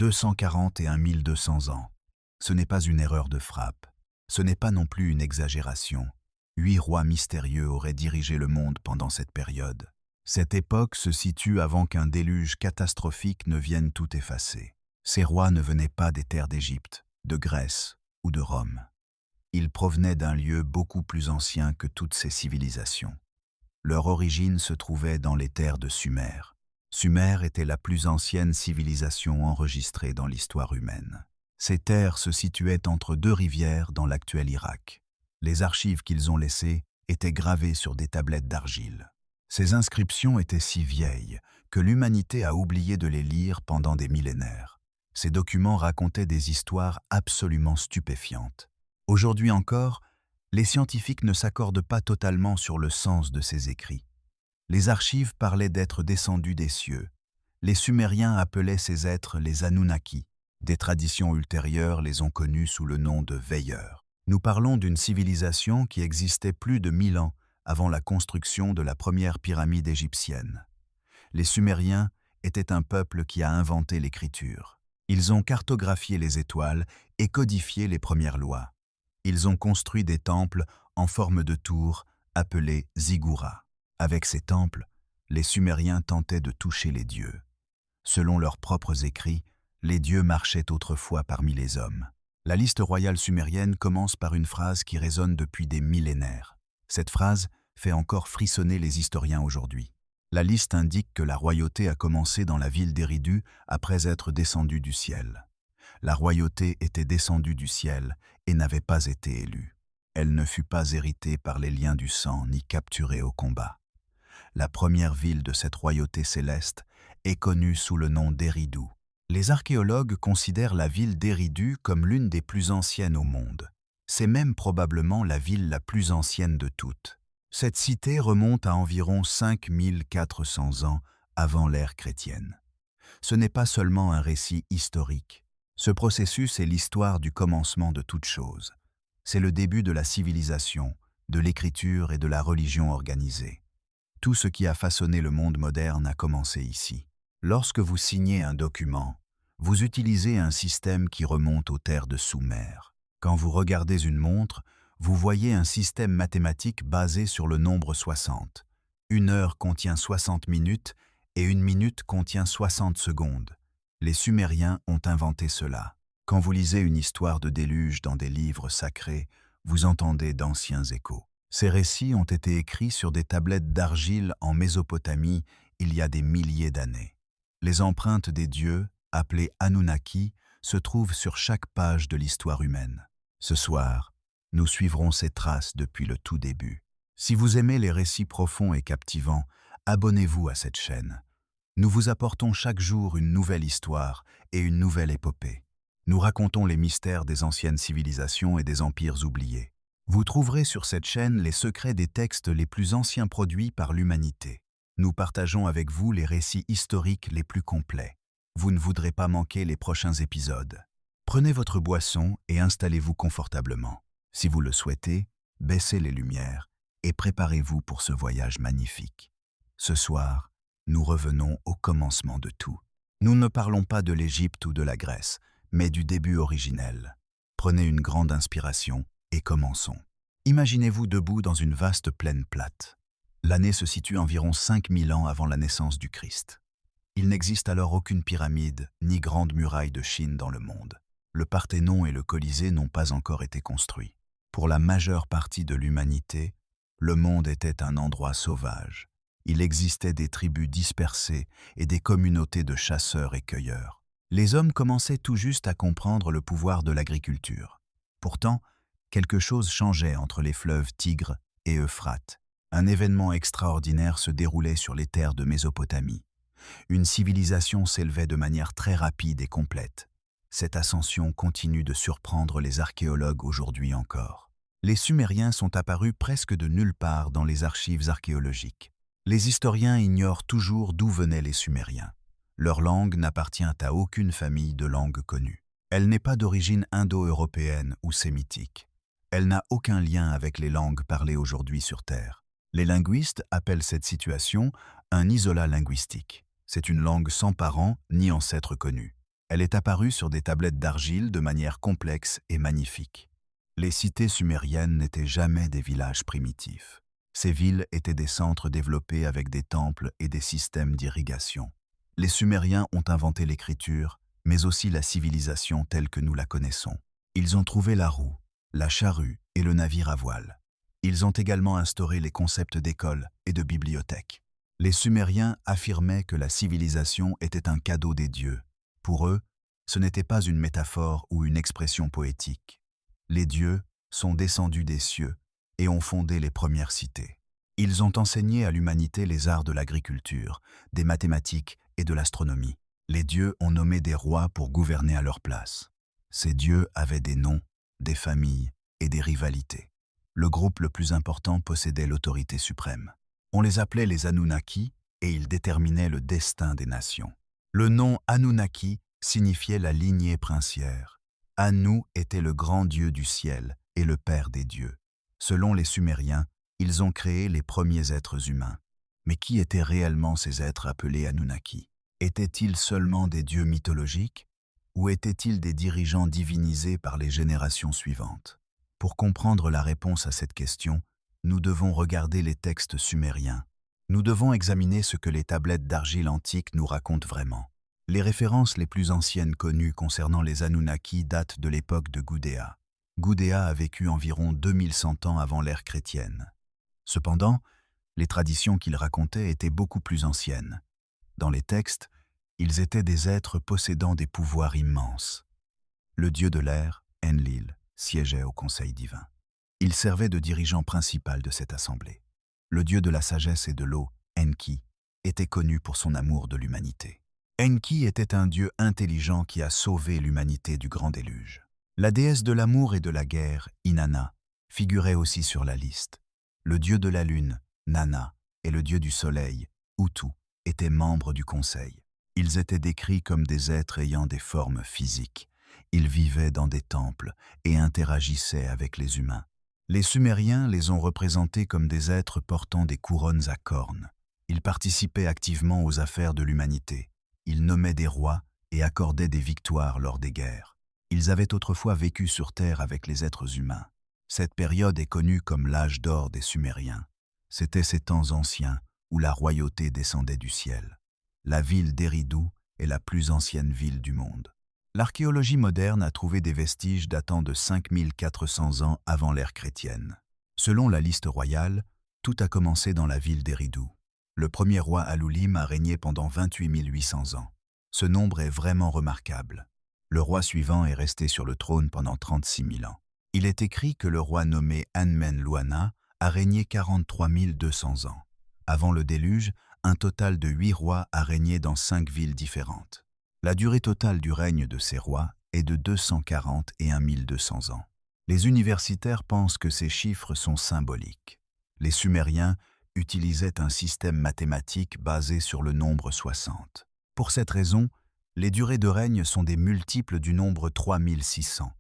240 et 1200 ans. Ce n'est pas une erreur de frappe. Ce n'est pas non plus une exagération. 8 rois mystérieux auraient dirigé le monde pendant cette période. Cette époque se situe avant qu'un déluge catastrophique ne vienne tout effacer. Ces rois ne venaient pas des terres d'Égypte, de Grèce ou de Rome. Ils provenaient d'un lieu beaucoup plus ancien que toutes ces civilisations. Leur origine se trouvait dans les terres de Sumer. Sumer était la plus ancienne civilisation enregistrée dans l'histoire humaine. Ces terres se situaient entre 2 rivières dans l'actuel Irak. Les archives qu'ils ont laissées étaient gravées sur des tablettes d'argile. Ces inscriptions étaient si vieilles que l'humanité a oublié de les lire pendant des millénaires. Ces documents racontaient des histoires absolument stupéfiantes. Aujourd'hui encore, les scientifiques ne s'accordent pas totalement sur le sens de ces écrits. Les archives parlaient d'êtres descendus des cieux. Les Sumériens appelaient ces êtres les Anunnaki. Des traditions ultérieures les ont connus sous le nom de veilleurs. Nous parlons d'une civilisation qui existait plus de 1000 ans avant la construction de la première pyramide égyptienne. Les Sumériens étaient un peuple qui a inventé l'écriture. Ils ont cartographié les étoiles et codifié les premières lois. Ils ont construit des temples en forme de tour appelés ziggourats. Avec ces temples, les Sumériens tentaient de toucher les dieux. Selon leurs propres écrits, les dieux marchaient autrefois parmi les hommes. La liste royale sumérienne commence par une phrase qui résonne depuis des millénaires. Cette phrase fait encore frissonner les historiens aujourd'hui. La liste indique que la royauté a commencé dans la ville d'Éridu après être descendue du ciel. La royauté était descendue du ciel et n'avait pas été élue. Elle ne fut pas héritée par les liens du sang ni capturée au combat. La première ville de cette royauté céleste est connue sous le nom d'Éridu. Les archéologues considèrent la ville d'Éridu comme l'une des plus anciennes au monde. C'est même probablement la ville la plus ancienne de toutes. Cette cité remonte à environ 5400 ans avant l'ère chrétienne. Ce n'est pas seulement un récit historique. Ce processus est l'histoire du commencement de toute chose. C'est le début de la civilisation, de l'écriture et de la religion organisée. Tout ce qui a façonné le monde moderne a commencé ici. Lorsque vous signez un document, vous utilisez un système qui remonte aux terres de Sumer. Quand vous regardez une montre, vous voyez un système mathématique basé sur le nombre 60. Une heure contient 60 minutes et une minute contient 60 secondes. Les Sumériens ont inventé cela. Quand vous lisez une histoire de déluge dans des livres sacrés, vous entendez d'anciens échos. Ces récits ont été écrits sur des tablettes d'argile en Mésopotamie il y a des milliers d'années. Les empreintes des dieux, appelés Anunnaki, se trouvent sur chaque page de l'histoire humaine. Ce soir, nous suivrons ces traces depuis le tout début. Si vous aimez les récits profonds et captivants, abonnez-vous à cette chaîne. Nous vous apportons chaque jour une nouvelle histoire et une nouvelle épopée. Nous racontons les mystères des anciennes civilisations et des empires oubliés. Vous trouverez sur cette chaîne les secrets des textes les plus anciens produits par l'humanité. Nous partageons avec vous les récits historiques les plus complets. Vous ne voudrez pas manquer les prochains épisodes. Prenez votre boisson et installez-vous confortablement. Si vous le souhaitez, baissez les lumières et préparez-vous pour ce voyage magnifique. Ce soir, nous revenons au commencement de tout. Nous ne parlons pas de l'Égypte ou de la Grèce, mais du début originel. Prenez une grande inspiration et commençons. Imaginez-vous debout dans une vaste plaine plate. L'année se situe environ 5000 ans avant la naissance du Christ. Il n'existe alors aucune pyramide ni grande muraille de Chine dans le monde. Le Parthénon et le Colisée n'ont pas encore été construits. Pour la majeure partie de l'humanité, le monde était un endroit sauvage. Il existait des tribus dispersées et des communautés de chasseurs et cueilleurs. Les hommes commençaient tout juste à comprendre le pouvoir de l'agriculture. Pourtant, quelque chose changeait entre les fleuves Tigre et Euphrate. Un événement extraordinaire se déroulait sur les terres de Mésopotamie. Une civilisation s'élevait de manière très rapide et complète. Cette ascension continue de surprendre les archéologues aujourd'hui encore. Les Sumériens sont apparus presque de nulle part dans les archives archéologiques. Les historiens ignorent toujours d'où venaient les Sumériens. Leur langue n'appartient à aucune famille de langue connue. Elle n'est pas d'origine indo-européenne ou sémitique. Elle n'a aucun lien avec les langues parlées aujourd'hui sur Terre. Les linguistes appellent cette situation un isolat linguistique. C'est une langue sans parents ni ancêtres connus. Elle est apparue sur des tablettes d'argile de manière complexe et magnifique. Les cités sumériennes n'étaient jamais des villages primitifs. Ces villes étaient des centres développés avec des temples et des systèmes d'irrigation. Les Sumériens ont inventé l'écriture, mais aussi la civilisation telle que nous la connaissons. Ils ont trouvé la roue, la charrue et le navire à voile. Ils ont également instauré les concepts d'école et de bibliothèque. Les Sumériens affirmaient que la civilisation était un cadeau des dieux. Pour eux, ce n'était pas une métaphore ou une expression poétique. Les dieux sont descendus des cieux et ont fondé les premières cités. Ils ont enseigné à l'humanité les arts de l'agriculture, des mathématiques et de l'astronomie. Les dieux ont nommé des rois pour gouverner à leur place. Ces dieux avaient des noms, des familles et des rivalités. Le groupe le plus important possédait l'autorité suprême. On les appelait les Anunnaki et ils déterminaient le destin des nations. Le nom Anunnaki signifiait la lignée princière. Anu était le grand dieu du ciel et le père des dieux. Selon les Sumériens, ils ont créé les premiers êtres humains. Mais qui étaient réellement ces êtres appelés Anunnaki? Étaient-ils seulement des dieux mythologiques ou étaient-ils des dirigeants divinisés par les générations suivantes? Pour comprendre la réponse à cette question, nous devons regarder les textes sumériens. Nous devons examiner ce que les tablettes d'argile antiques nous racontent vraiment. Les références les plus anciennes connues concernant les Anunnaki datent de l'époque de Gudea. Gudea a vécu environ 2100 ans avant l'ère chrétienne. Cependant, les traditions qu'il racontait étaient beaucoup plus anciennes. Dans les textes, ils étaient des êtres possédant des pouvoirs immenses. Le dieu de l'air, Enlil, siégeait au conseil divin. Il servait de dirigeant principal de cette assemblée. Le dieu de la sagesse et de l'eau, Enki, était connu pour son amour de l'humanité. Enki était un dieu intelligent qui a sauvé l'humanité du grand déluge. La déesse de l'amour et de la guerre, Inanna, figurait aussi sur la liste. Le dieu de la lune, Nana, et le dieu du soleil, Utu, étaient membres du conseil. Ils étaient décrits comme des êtres ayant des formes physiques. Ils vivaient dans des temples et interagissaient avec les humains. Les Sumériens les ont représentés comme des êtres portant des couronnes à cornes. Ils participaient activement aux affaires de l'humanité. Ils nommaient des rois et accordaient des victoires lors des guerres. Ils avaient autrefois vécu sur Terre avec les êtres humains. Cette période est connue comme l'âge d'or des Sumériens. C'étaient ces temps anciens où la royauté descendait du ciel. La ville d'Eridu est la plus ancienne ville du monde. L'archéologie moderne a trouvé des vestiges datant de 5400 ans avant l'ère chrétienne. Selon la liste royale, tout a commencé dans la ville d'Eridu. Le premier roi Alulim a régné pendant 28 800 ans. Ce nombre est vraiment remarquable. Le roi suivant est resté sur le trône pendant 36 000 ans. Il est écrit que le roi nommé Anmen-Luana a régné 43 200 ans. Avant le déluge, un total de 8 rois a régné dans 5 villes différentes. La durée totale du règne de ces rois est de 240 et 1200 ans. Les universitaires pensent que ces chiffres sont symboliques. Les Sumériens utilisaient un système mathématique basé sur le nombre 60. Pour cette raison, les durées de règne sont des multiples du nombre 3600.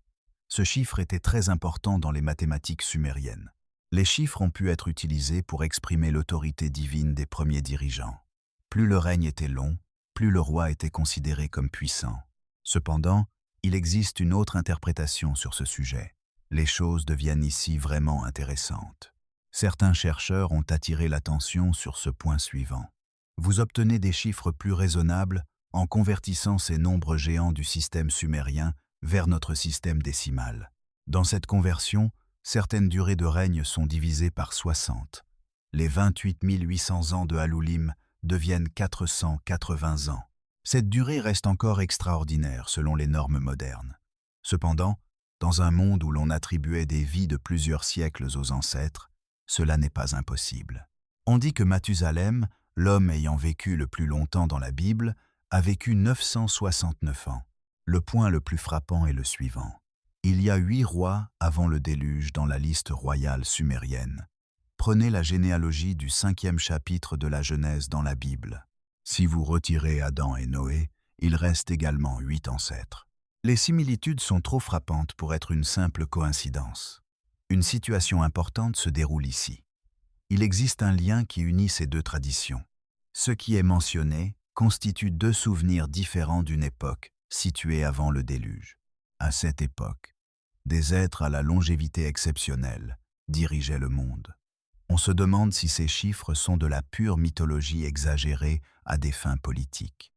Ce chiffre était très important dans les mathématiques sumériennes. Les chiffres ont pu être utilisés pour exprimer l'autorité divine des premiers dirigeants. Plus le règne était long, plus le roi était considéré comme puissant. Cependant, il existe une autre interprétation sur ce sujet. Les choses deviennent ici vraiment intéressantes. Certains chercheurs ont attiré l'attention sur ce point suivant. Vous obtenez des chiffres plus raisonnables en convertissant ces nombres géants du système sumérien vers notre système décimal. Dans cette conversion, certaines durées de règne sont divisées par 60. Les 28 800 ans de Alulim deviennent 480 ans. Cette durée reste encore extraordinaire selon les normes modernes. Cependant, dans un monde où l'on attribuait des vies de plusieurs siècles aux ancêtres, cela n'est pas impossible. On dit que Mathusalem, l'homme ayant vécu le plus longtemps dans la Bible, a vécu 969 ans. Le point le plus frappant est le suivant. Il y a 8 rois avant le déluge dans la liste royale sumérienne. Prenez la généalogie du 5e chapitre de la Genèse dans la Bible. Si vous retirez Adam et Noé, il reste également 8 ancêtres. Les similitudes sont trop frappantes pour être une simple coïncidence. Une situation importante se déroule ici. Il existe un lien qui unit ces deux traditions. Ce qui est mentionné constitue deux souvenirs différents d'une époque, situés avant le déluge. À cette époque, des êtres à la longévité exceptionnelle dirigeaient le monde. On se demande si ces chiffres sont de la pure mythologie exagérée à des fins politiques.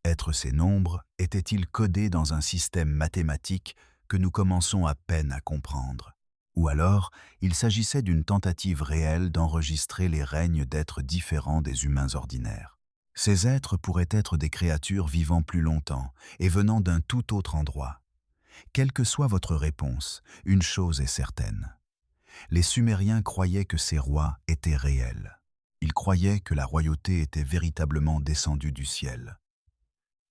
Être ces nombres étaient-ils codés dans un système mathématique que nous commençons à peine à comprendre? Ou alors, il s'agissait d'une tentative réelle d'enregistrer les règnes d'êtres différents des humains ordinaires. Ces êtres pourraient être des créatures vivant plus longtemps et venant d'un tout autre endroit. Quelle que soit votre réponse, une chose est certaine. Les Sumériens croyaient que ces rois étaient réels. Ils croyaient que la royauté était véritablement descendue du ciel.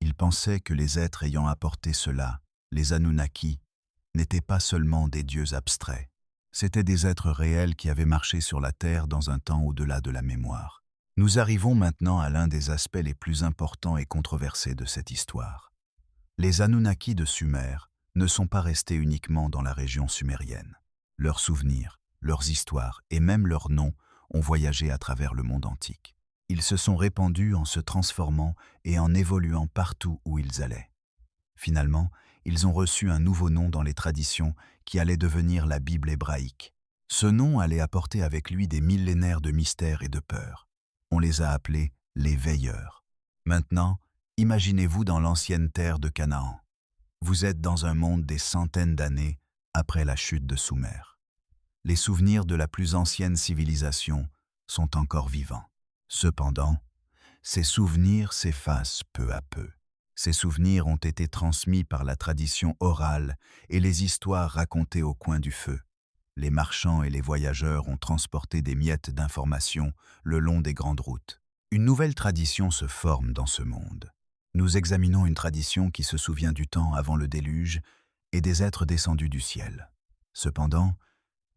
Ils pensaient que les êtres ayant apporté cela, les Anunnaki, n'étaient pas seulement des dieux abstraits. C'étaient des êtres réels qui avaient marché sur la Terre dans un temps au-delà de la mémoire. Nous arrivons maintenant à l'un des aspects les plus importants et controversés de cette histoire. Les Anunnaki de Sumer ne sont pas restés uniquement dans la région sumérienne. Leurs souvenirs, leurs histoires et même leurs noms ont voyagé à travers le monde antique. Ils se sont répandus en se transformant et en évoluant partout où ils allaient. Finalement, ils ont reçu un nouveau nom dans les traditions qui allait devenir la Bible hébraïque. Ce nom allait apporter avec lui des millénaires de mystère et de peur. On les a appelés les veilleurs. Maintenant, imaginez-vous dans l'ancienne terre de Canaan. Vous êtes dans un monde des centaines d'années après la chute de Sumer. Les souvenirs de la plus ancienne civilisation sont encore vivants. Cependant, ces souvenirs s'effacent peu à peu. Ces souvenirs ont été transmis par la tradition orale et les histoires racontées au coin du feu. Les marchands et les voyageurs ont transporté des miettes d'informations le long des grandes routes. Une nouvelle tradition se forme dans ce monde. Nous examinons une tradition qui se souvient du temps avant le déluge et des êtres descendus du ciel. Cependant,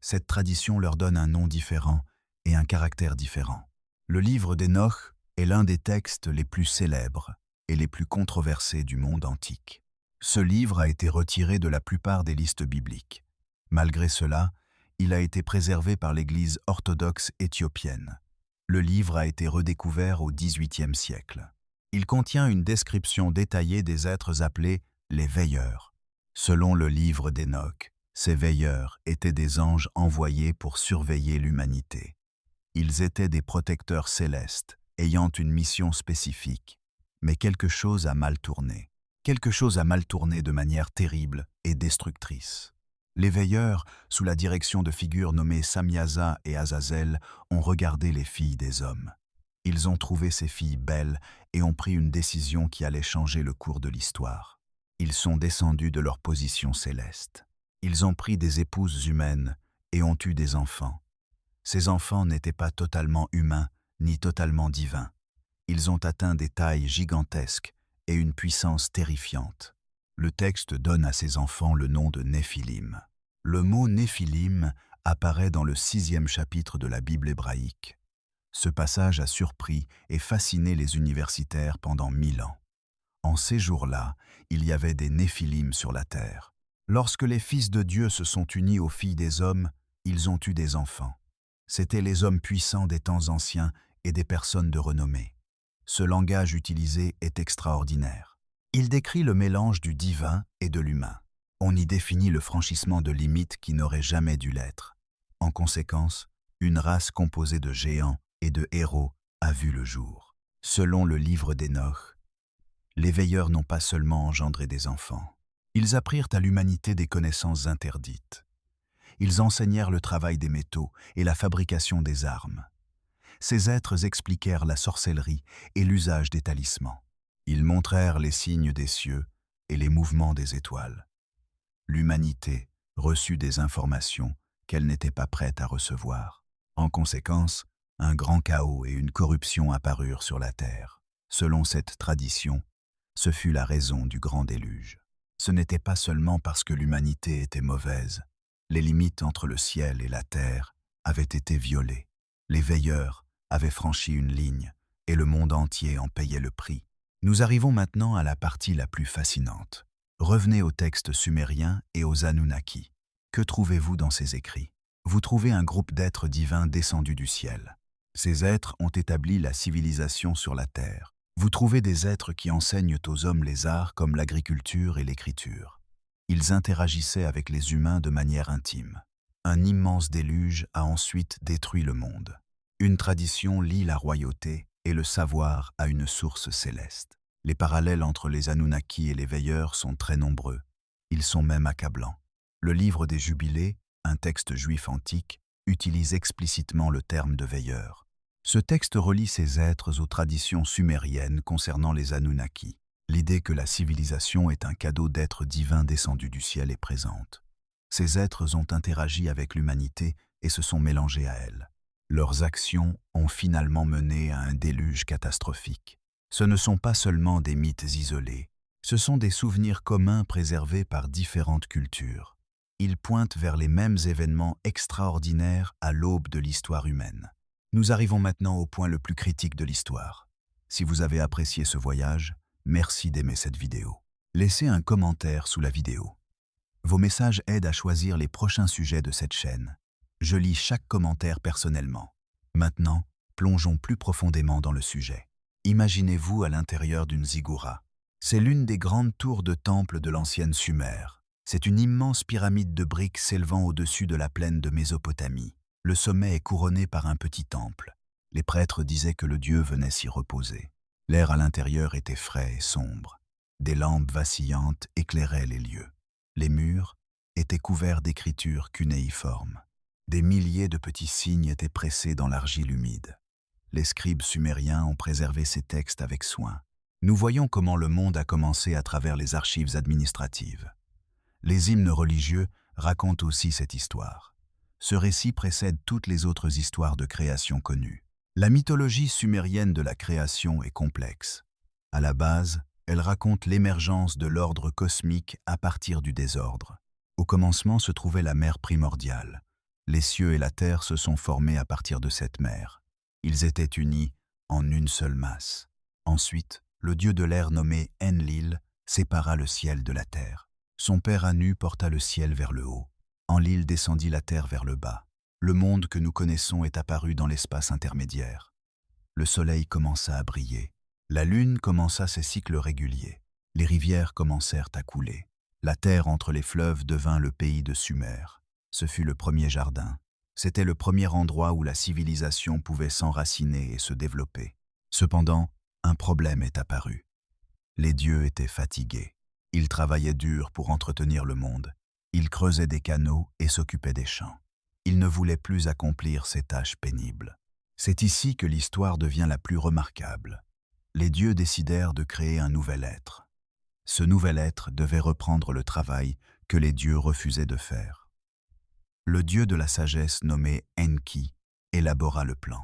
cette tradition leur donne un nom différent et un caractère différent. Le livre d'Hénoch est l'un des textes les plus célèbres et les plus controversés du monde antique. Ce livre a été retiré de la plupart des listes bibliques. Malgré cela, il a été préservé par l'Église orthodoxe éthiopienne. Le livre a été redécouvert au XVIIIe siècle. Il contient une description détaillée des êtres appelés les veilleurs. Selon le livre d'Hénoch, ces veilleurs étaient des anges envoyés pour surveiller l'humanité. Ils étaient des protecteurs célestes, ayant une mission spécifique. Mais quelque chose a mal tourné. Quelque chose a mal tourné de manière terrible et destructrice. Les veilleurs, sous la direction de figures nommées Samyaza et Azazel, ont regardé les filles des hommes. Ils ont trouvé ces filles belles et ont pris une décision qui allait changer le cours de l'histoire. Ils sont descendus de leur position céleste. Ils ont pris des épouses humaines et ont eu des enfants. Ces enfants n'étaient pas totalement humains ni totalement divins. Ils ont atteint des tailles gigantesques et une puissance terrifiante. Le texte donne à ces enfants le nom de Néphilim. Le mot Néphilim apparaît dans le 6e chapitre de la Bible hébraïque. Ce passage a surpris et fasciné les universitaires pendant 1000 ans. En ces jours-là, il y avait des Néphilim sur la terre. Lorsque les fils de Dieu se sont unis aux filles des hommes, ils ont eu des enfants. C'étaient les hommes puissants des temps anciens et des personnes de renommée. Ce langage utilisé est extraordinaire. Il décrit le mélange du divin et de l'humain. On y définit le franchissement de limites qui n'auraient jamais dû l'être. En conséquence, une race composée de géants et de héros a vu le jour. Selon le livre d'Hénoch, les veilleurs n'ont pas seulement engendré des enfants. Ils apprirent à l'humanité des connaissances interdites. Ils enseignèrent le travail des métaux et la fabrication des armes. Ces êtres expliquèrent la sorcellerie et l'usage des talismans. Ils montrèrent les signes des cieux et les mouvements des étoiles. L'humanité reçut des informations qu'elle n'était pas prête à recevoir. En conséquence, un grand chaos et une corruption apparurent sur la terre. Selon cette tradition, ce fut la raison du grand déluge. Ce n'était pas seulement parce que l'humanité était mauvaise. Les limites entre le ciel et la terre avaient été violées. Les veilleurs avaient franchi une ligne et le monde entier en payait le prix. Nous arrivons maintenant à la partie la plus fascinante. Revenez aux textes sumériens et aux Anunnaki. Que trouvez-vous dans ces écrits? Vous trouvez un groupe d'êtres divins descendus du ciel. Ces êtres ont établi la civilisation sur la terre. Vous trouvez des êtres qui enseignent aux hommes les arts comme l'agriculture et l'écriture. Ils interagissaient avec les humains de manière intime. Un immense déluge a ensuite détruit le monde. Une tradition lie la royauté et le savoir à une source céleste. Les parallèles entre les Anunnaki et les veilleurs sont très nombreux. Ils sont même accablants. Le livre des Jubilés, un texte juif antique, utilise explicitement le terme de veilleur. Ce texte relie ces êtres aux traditions sumériennes concernant les Anunnaki. L'idée que la civilisation est un cadeau d'êtres divins descendus du ciel est présente. Ces êtres ont interagi avec l'humanité et se sont mélangés à elle. Leurs actions ont finalement mené à un déluge catastrophique. Ce ne sont pas seulement des mythes isolés, ce sont des souvenirs communs préservés par différentes cultures. Ils pointent vers les mêmes événements extraordinaires à l'aube de l'histoire humaine. Nous arrivons maintenant au point le plus critique de l'histoire. Si vous avez apprécié ce voyage, merci d'aimer cette vidéo. Laissez un commentaire sous la vidéo. Vos messages aident à choisir les prochains sujets de cette chaîne. Je lis chaque commentaire personnellement. Maintenant, plongeons plus profondément dans le sujet. Imaginez-vous à l'intérieur d'une ziggoura. C'est l'une des grandes tours de temple de l'ancienne Sumer. C'est une immense pyramide de briques s'élevant au-dessus de la plaine de Mésopotamie. Le sommet est couronné par un petit temple. Les prêtres disaient que le dieu venait s'y reposer. L'air à l'intérieur était frais et sombre. Des lampes vacillantes éclairaient les lieux. Les murs étaient couverts d'écritures cunéiformes. Des milliers de petits signes étaient pressés dans l'argile humide. Les scribes sumériens ont préservé ces textes avec soin. Nous voyons comment le monde a commencé à travers les archives administratives. Les hymnes religieux racontent aussi cette histoire. Ce récit précède toutes les autres histoires de création connues. La mythologie sumérienne de la création est complexe. À la base, elle raconte l'émergence de l'ordre cosmique à partir du désordre. Au commencement se trouvait la mer primordiale. Les cieux et la terre se sont formés à partir de cette mer. Ils étaient unis en une seule masse. Ensuite, le dieu de l'air nommé Enlil sépara le ciel de la terre. Son père Anu porta le ciel vers le haut. Enlil descendit la terre vers le bas. Le monde que nous connaissons est apparu dans l'espace intermédiaire. Le soleil commença à briller. La lune commença ses cycles réguliers. Les rivières commencèrent à couler. La terre entre les fleuves devint le pays de Sumer. Ce fut le premier jardin. C'était le premier endroit où la civilisation pouvait s'enraciner et se développer. Cependant, un problème est apparu. Les dieux étaient fatigués. Ils travaillaient dur pour entretenir le monde. Ils creusaient des canaux et s'occupaient des champs. Ils ne voulaient plus accomplir ces tâches pénibles. C'est ici que l'histoire devient la plus remarquable. Les dieux décidèrent de créer un nouvel être. Ce nouvel être devait reprendre le travail que les dieux refusaient de faire. Le dieu de la sagesse nommé Enki élabora le plan.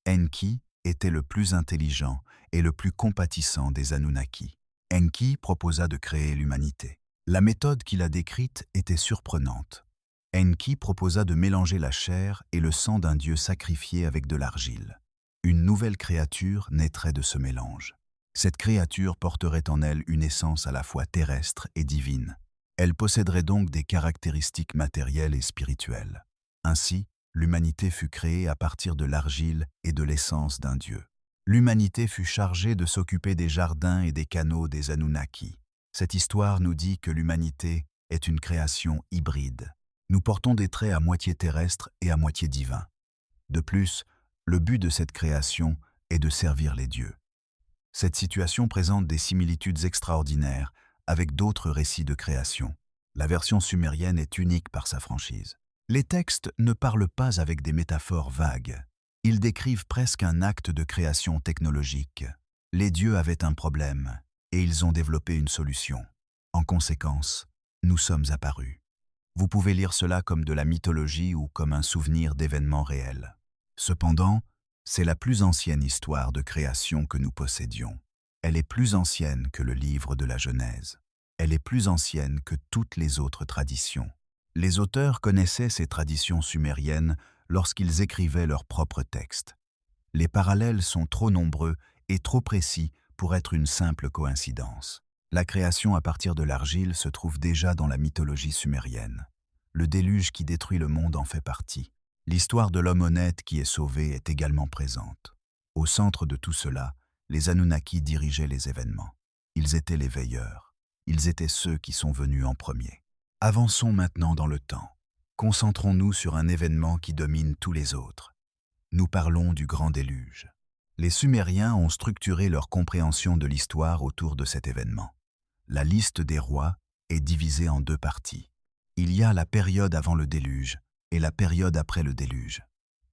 Enki était le plus intelligent et le plus compatissant des Anunnaki. Enki proposa de créer l'humanité. La méthode qu'il a décrite était surprenante. Enki proposa de mélanger la chair et le sang d'un dieu sacrifié avec de l'argile. Une nouvelle créature naîtrait de ce mélange. Cette créature porterait en elle une essence à la fois terrestre et divine. Elle posséderait donc des caractéristiques matérielles et spirituelles. Ainsi, l'humanité fut créée à partir de l'argile et de l'essence d'un dieu. L'humanité fut chargée de s'occuper des jardins et des canaux des Anunnaki. Cette histoire nous dit que l'humanité est une création hybride. Nous portons des traits à moitié terrestres et à moitié divins. De plus, le but de cette création est de servir les dieux. Cette situation présente des similitudes extraordinaires avec d'autres récits de création. La version sumérienne est unique par sa franchise. Les textes ne parlent pas avec des métaphores vagues. Ils décrivent presque un acte de création technologique. Les dieux avaient un problème, et ils ont développé une solution. En conséquence, nous sommes apparus. Vous pouvez lire cela comme de la mythologie ou comme un souvenir d'événements réels. Cependant, c'est la plus ancienne histoire de création que nous possédions. Elle est plus ancienne que le livre de la Genèse. Elle est plus ancienne que toutes les autres traditions. Les auteurs connaissaient ces traditions sumériennes lorsqu'ils écrivaient leurs propres textes. Les parallèles sont trop nombreux et trop précis pour être une simple coïncidence. La création à partir de l'argile se trouve déjà dans la mythologie sumérienne. Le déluge qui détruit le monde en fait partie. L'histoire de l'homme honnête qui est sauvé est également présente. Au centre de tout cela, Les Anunnaki dirigeaient les événements. Ils étaient les veilleurs. Ils étaient ceux qui sont venus en premier. Avançons maintenant dans le temps. Concentrons-nous sur un événement qui domine tous les autres. Nous parlons du Grand Déluge. Les Sumériens ont structuré leur compréhension de l'histoire autour de cet événement. La liste des rois est divisée en deux parties. Il y a la période avant le déluge et la période après le déluge.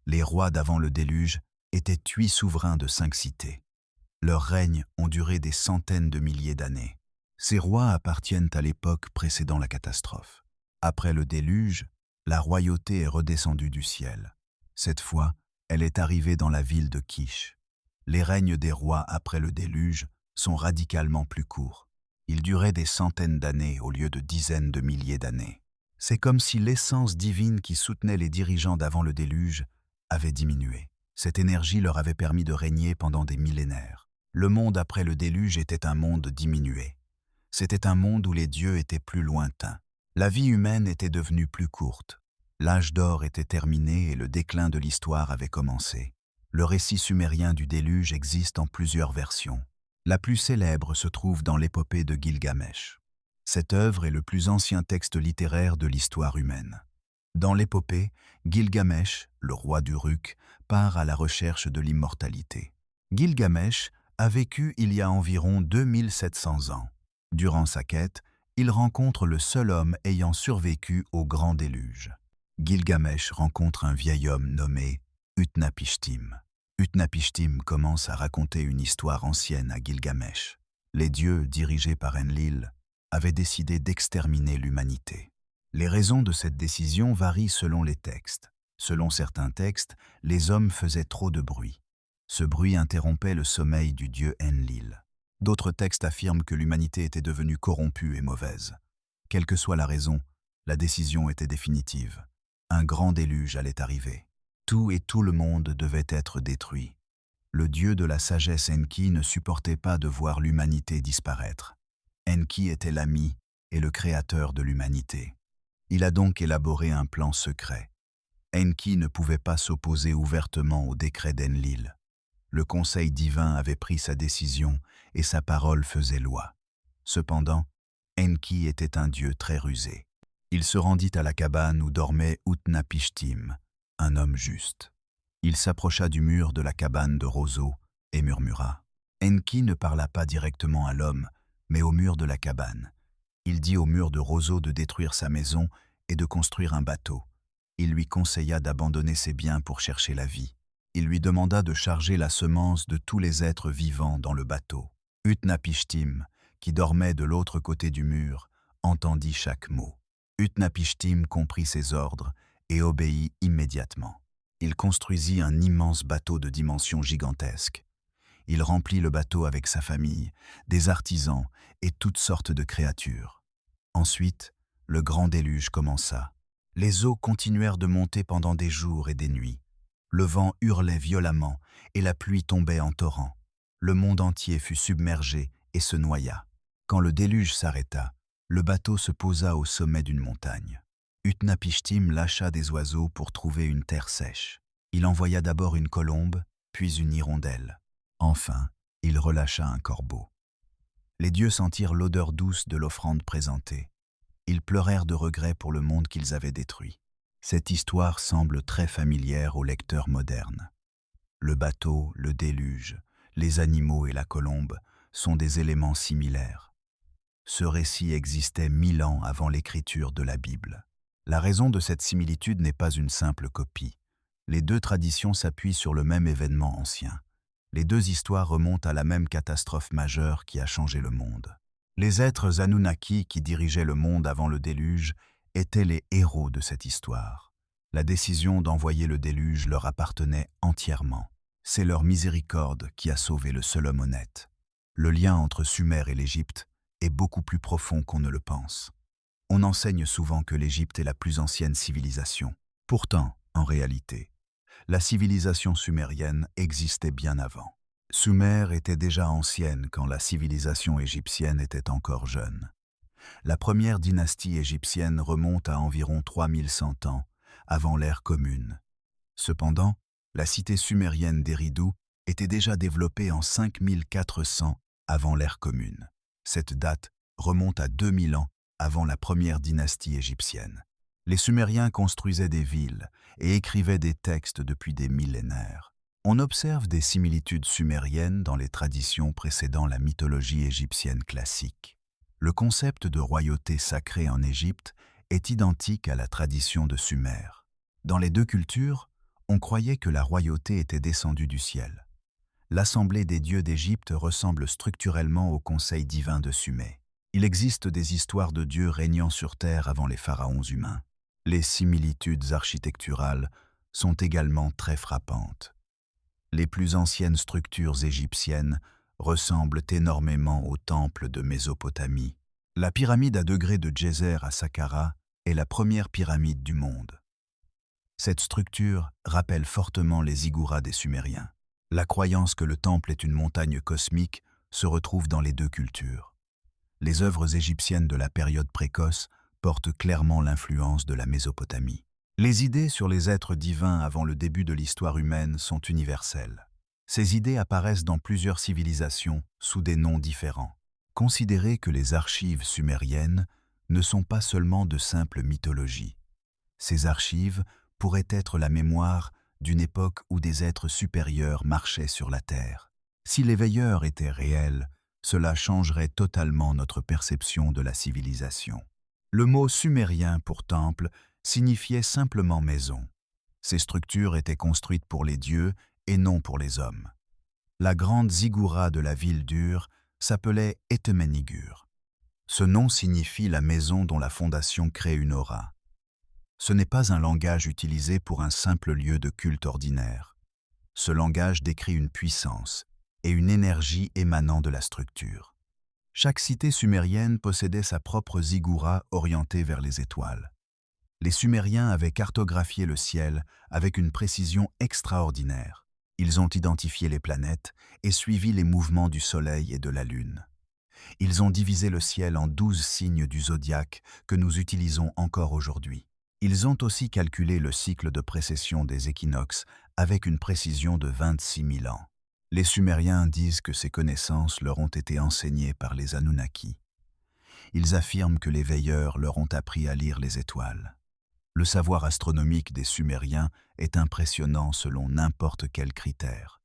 Les rois d'avant le déluge étaient 8 souverains de 5 cités. Leurs règnes ont duré des centaines de milliers d'années. Ces rois appartiennent à l'époque précédant la catastrophe. Après le déluge, la royauté est redescendue du ciel. Cette fois, elle est arrivée dans la ville de Kish. Les règnes des rois après le déluge sont radicalement plus courts. Ils duraient des centaines d'années au lieu de dizaines de milliers d'années. C'est comme si l'essence divine qui soutenait les dirigeants d'avant le déluge avait diminué. Cette énergie leur avait permis de régner pendant des millénaires. Le monde après le déluge était un monde diminué. C'était un monde où les dieux étaient plus lointains. La vie humaine était devenue plus courte. L'âge d'or était terminé et le déclin de l'histoire avait commencé. Le récit sumérien du déluge existe en plusieurs versions. La plus célèbre se trouve dans l'épopée de Gilgamesh. Cette œuvre est le plus ancien texte littéraire de l'histoire humaine. Dans l'épopée, Gilgamesh, le roi d'Uruk, part à la recherche de l'immortalité. Gilgamesh a vécu il y a environ 2700 ans. Durant sa quête, il rencontre le seul homme ayant survécu au grand déluge. Gilgamesh rencontre un vieil homme nommé Utnapishtim. Utnapishtim commence à raconter une histoire ancienne à Gilgamesh. Les dieux, dirigés par Enlil, avaient décidé d'exterminer l'humanité. Les raisons de cette décision varient selon les textes. Selon certains textes, les hommes faisaient trop de bruit. Ce bruit interrompait le sommeil du dieu Enlil. D'autres textes affirment que l'humanité était devenue corrompue et mauvaise. Quelle que soit la raison, la décision était définitive. Un grand déluge allait arriver. Tout et tout le monde devait être détruit. Le dieu de la sagesse Enki ne supportait pas de voir l'humanité disparaître. Enki était l'ami et le créateur de l'humanité. Il a donc élaboré un plan secret. Enki ne pouvait pas s'opposer ouvertement au décret d'Enlil. Le conseil divin avait pris sa décision et sa parole faisait loi. Cependant, Enki était un dieu très rusé. Il se rendit à la cabane où dormait Utnapishtim, un homme juste. Il s'approcha du mur de la cabane de roseaux et murmura. Enki ne parla pas directement à l'homme, mais au mur de la cabane. Il dit au mur de roseaux de détruire sa maison et de construire un bateau. Il lui conseilla d'abandonner ses biens pour chercher la vie. Il lui demanda de charger la semence de tous les êtres vivants dans le bateau. Utnapishtim, qui dormait de l'autre côté du mur, entendit chaque mot. Utnapishtim comprit ses ordres et obéit immédiatement. Il construisit un immense bateau de dimensions gigantesques. Il remplit le bateau avec sa famille, des artisans et toutes sortes de créatures. Ensuite, le grand déluge commença. Les eaux continuèrent de monter pendant des jours et des nuits. Le vent hurlait violemment et la pluie tombait en torrents. Le monde entier fut submergé et se noya. Quand le déluge s'arrêta, le bateau se posa au sommet d'une montagne. Utnapishtim lâcha des oiseaux pour trouver une terre sèche. Il envoya d'abord une colombe, puis une hirondelle. Enfin, il relâcha un corbeau. Les dieux sentirent l'odeur douce de l'offrande présentée. Ils pleurèrent de regret pour le monde qu'ils avaient détruit. Cette histoire semble très familière aux lecteurs modernes. Le bateau, le déluge, les animaux et la colombe sont des éléments similaires. Ce récit existait 1000 ans avant l'écriture de la Bible. La raison de cette similitude n'est pas une simple copie. Les deux traditions s'appuient sur le même événement ancien. Les deux histoires remontent à la même catastrophe majeure qui a changé le monde. Les êtres Anunnaki qui dirigeaient le monde avant le déluge étaient les héros de cette histoire. La décision d'envoyer le déluge leur appartenait entièrement. C'est leur miséricorde qui a sauvé le seul homme honnête. Le lien entre Sumer et l'Égypte est beaucoup plus profond qu'on ne le pense. On enseigne souvent que l'Égypte est la plus ancienne civilisation. Pourtant, en réalité, la civilisation sumérienne existait bien avant. Sumer était déjà ancienne quand la civilisation égyptienne était encore jeune. La première dynastie égyptienne remonte à environ 3100 ans, avant l'ère commune. Cependant, la cité sumérienne d'Eridu était déjà développée en 5400 avant l'ère commune. Cette date remonte à 2000 ans avant la première dynastie égyptienne. Les Sumériens construisaient des villes et écrivaient des textes depuis des millénaires. On observe des similitudes sumériennes dans les traditions précédant la mythologie égyptienne classique. Le concept de royauté sacrée en Égypte est identique à la tradition de Sumer. Dans les deux cultures, on croyait que la royauté était descendue du ciel. L'assemblée des dieux d'Égypte ressemble structurellement au conseil divin de Sumé. Il existe des histoires de dieux régnant sur terre avant les pharaons humains. Les similitudes architecturales sont également très frappantes. Les plus anciennes structures égyptiennes ressemblent énormément aux temples de Mésopotamie. La pyramide à degrés de Djéser à Saqqara est la première pyramide du monde. Cette structure rappelle fortement les ziggourats des Sumériens. La croyance que le temple est une montagne cosmique se retrouve dans les deux cultures. Les œuvres égyptiennes de la période précoce portent clairement l'influence de la Mésopotamie. Les idées sur les êtres divins avant le début de l'histoire humaine sont universelles. Ces idées apparaissent dans plusieurs civilisations sous des noms différents. Considérez que les archives sumériennes ne sont pas seulement de simples mythologies. Ces archives pourraient être la mémoire d'une époque où des êtres supérieurs marchaient sur la terre. Si les veilleurs étaient réels, cela changerait totalement notre perception de la civilisation. Le mot sumérien pour temple signifiait simplement maison. Ces structures étaient construites pour les dieux et non pour les hommes. La grande ziggoura de la ville d'Ur s'appelait Etemenigur. Ce nom signifie la maison dont la fondation crée une aura. Ce n'est pas un langage utilisé pour un simple lieu de culte ordinaire. Ce langage décrit une puissance et une énergie émanant de la structure. Chaque cité sumérienne possédait sa propre ziggoura orientée vers les étoiles. Les Sumériens avaient cartographié le ciel avec une précision extraordinaire. Ils ont identifié les planètes et suivi les mouvements du Soleil et de la Lune. Ils ont divisé le ciel en 12 signes du zodiaque que nous utilisons encore aujourd'hui. Ils ont aussi calculé le cycle de précession des équinoxes avec une précision de 26 000 ans. Les Sumériens disent que ces connaissances leur ont été enseignées par les Anunnaki. Ils affirment que les veilleurs leur ont appris à lire les étoiles. Le savoir astronomique des Sumériens est impressionnant selon n'importe quel critère.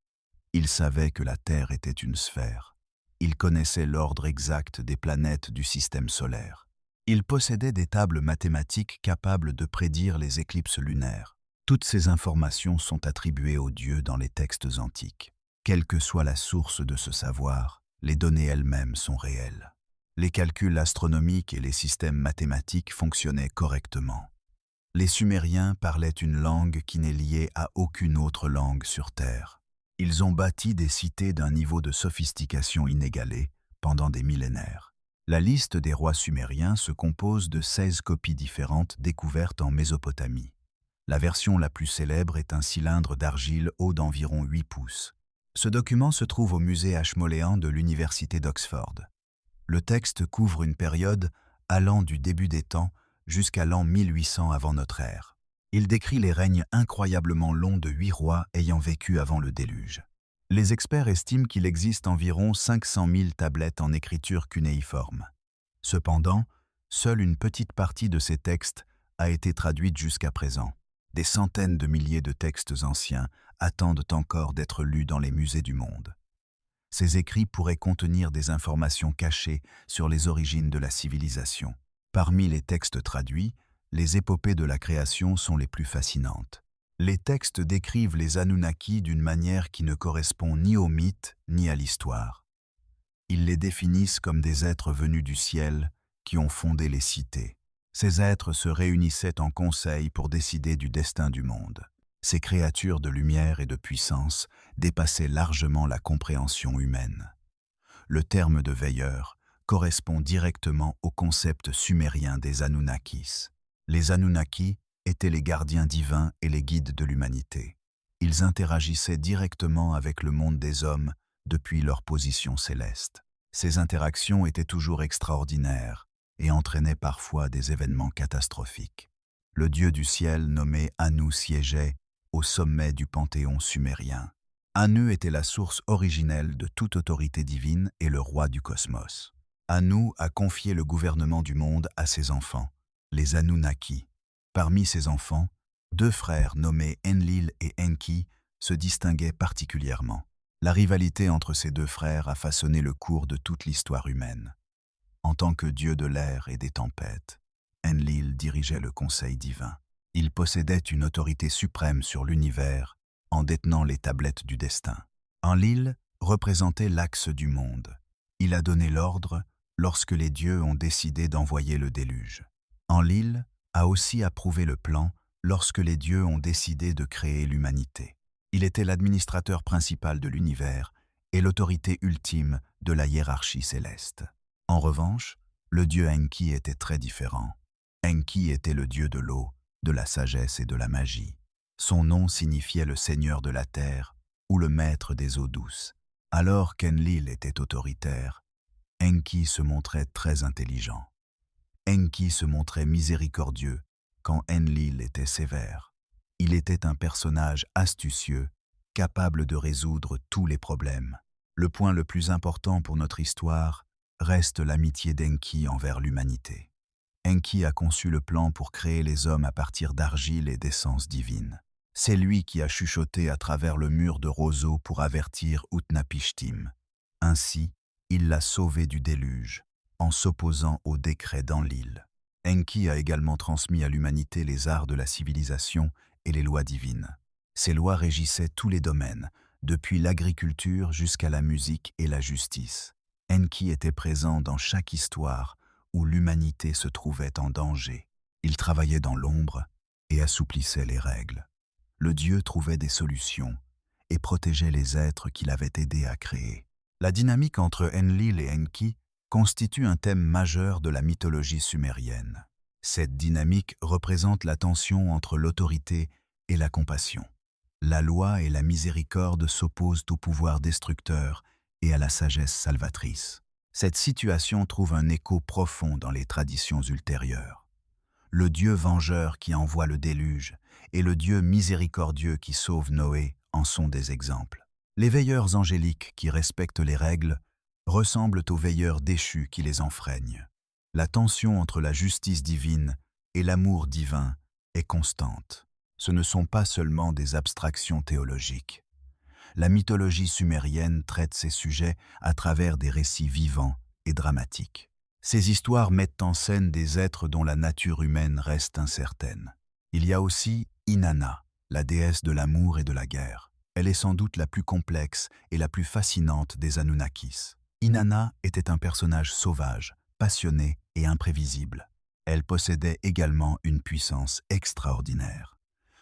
Ils savaient que la Terre était une sphère. Ils connaissaient l'ordre exact des planètes du système solaire. Ils possédaient des tables mathématiques capables de prédire les éclipses lunaires. Toutes ces informations sont attribuées aux dieux dans les textes antiques. Quelle que soit la source de ce savoir, les données elles-mêmes sont réelles. Les calculs astronomiques et les systèmes mathématiques fonctionnaient correctement. Les Sumériens parlaient une langue qui n'est liée à aucune autre langue sur Terre. Ils ont bâti des cités d'un niveau de sophistication inégalé pendant des millénaires. La liste des rois sumériens se compose de 16 copies différentes découvertes en Mésopotamie. La version la plus célèbre est un cylindre d'argile haut d'environ 8 pouces. Ce document se trouve au musée Ashmolean de l'Université d'Oxford. Le texte couvre une période allant du début des temps jusqu'à l'an 1800 avant notre ère. Il décrit les règnes incroyablement longs de 8 rois ayant vécu avant le déluge. Les experts estiment qu'il existe environ 500 000 tablettes en écriture cunéiforme. Cependant, seule une petite partie de ces textes a été traduite jusqu'à présent. Des centaines de milliers de textes anciens attendent encore d'être lus dans les musées du monde. Ces écrits pourraient contenir des informations cachées sur les origines de la civilisation. Parmi les textes traduits, les épopées de la création sont les plus fascinantes. Les textes décrivent les Anunnaki d'une manière qui ne correspond ni au mythe ni à l'histoire. Ils les définissent comme des êtres venus du ciel qui ont fondé les cités. Ces êtres se réunissaient en conseil pour décider du destin du monde. Ces créatures de lumière et de puissance dépassaient largement la compréhension humaine. Le terme de veilleur correspond directement au concept sumérien des Anunnakis. Les Anunnaki étaient les gardiens divins et les guides de l'humanité. Ils interagissaient directement avec le monde des hommes depuis leur position céleste. Ces interactions étaient toujours extraordinaires et entraînaient parfois des événements catastrophiques. Le dieu du ciel nommé Anu siégeait au sommet du panthéon sumérien. Anu était la source originelle de toute autorité divine et le roi du cosmos. Anu a confié le gouvernement du monde à ses enfants, les Anunnaki. Parmi ses enfants, 2 frères nommés Enlil et Enki se distinguaient particulièrement. La rivalité entre ces 2 frères a façonné le cours de toute l'histoire humaine. En tant que dieu de l'air et des tempêtes, Enlil dirigeait le conseil divin. Il possédait une autorité suprême sur l'univers en détenant les tablettes du destin. Enlil représentait l'axe du monde. Il a donné l'ordre lorsque les dieux ont décidé d'envoyer le déluge. Enlil a aussi approuvé le plan lorsque les dieux ont décidé de créer l'humanité. Il était l'administrateur principal de l'univers et l'autorité ultime de la hiérarchie céleste. En revanche, le dieu Enki était très différent. Enki était le dieu de l'eau, de la sagesse et de la magie. Son nom signifiait le seigneur de la terre ou le maître des eaux douces. Alors qu'Enlil était autoritaire, Enki se montrait très intelligent. Enki se montrait miséricordieux quand Enlil était sévère. Il était un personnage astucieux, capable de résoudre tous les problèmes. Le point le plus important pour notre histoire reste l'amitié d'Enki envers l'humanité. Enki a conçu le plan pour créer les hommes à partir d'argile et d'essence divine. C'est lui qui a chuchoté à travers le mur de roseaux pour avertir Utnapishtim. Ainsi, il l'a sauvé du déluge, en s'opposant au décret d'Enlil. Enki a également transmis à l'humanité les arts de la civilisation et les lois divines. Ces lois régissaient tous les domaines, depuis l'agriculture jusqu'à la musique et la justice. Enki était présent dans chaque histoire où l'humanité se trouvait en danger. Il travaillait dans l'ombre et assouplissait les règles. Le dieu trouvait des solutions et protégeait les êtres qu'il avait aidés à créer. La dynamique entre Enlil et Enki constitue un thème majeur de la mythologie sumérienne. Cette dynamique représente la tension entre l'autorité et la compassion. La loi et la miséricorde s'opposent au pouvoir destructeur et à la sagesse salvatrice. Cette situation trouve un écho profond dans les traditions ultérieures. Le Dieu vengeur qui envoie le déluge et le Dieu miséricordieux qui sauve Noé en sont des exemples. Les veilleurs angéliques qui respectent les règles ressemblent aux veilleurs déchus qui les enfreignent. La tension entre la justice divine et l'amour divin est constante. Ce ne sont pas seulement des abstractions théologiques. La mythologie sumérienne traite ces sujets à travers des récits vivants et dramatiques. Ces histoires mettent en scène des êtres dont la nature humaine reste incertaine. Il y a aussi Inanna, la déesse de l'amour et de la guerre. Elle est sans doute la plus complexe et la plus fascinante des Anunnakis. Inanna était un personnage sauvage, passionné et imprévisible. Elle possédait également une puissance extraordinaire.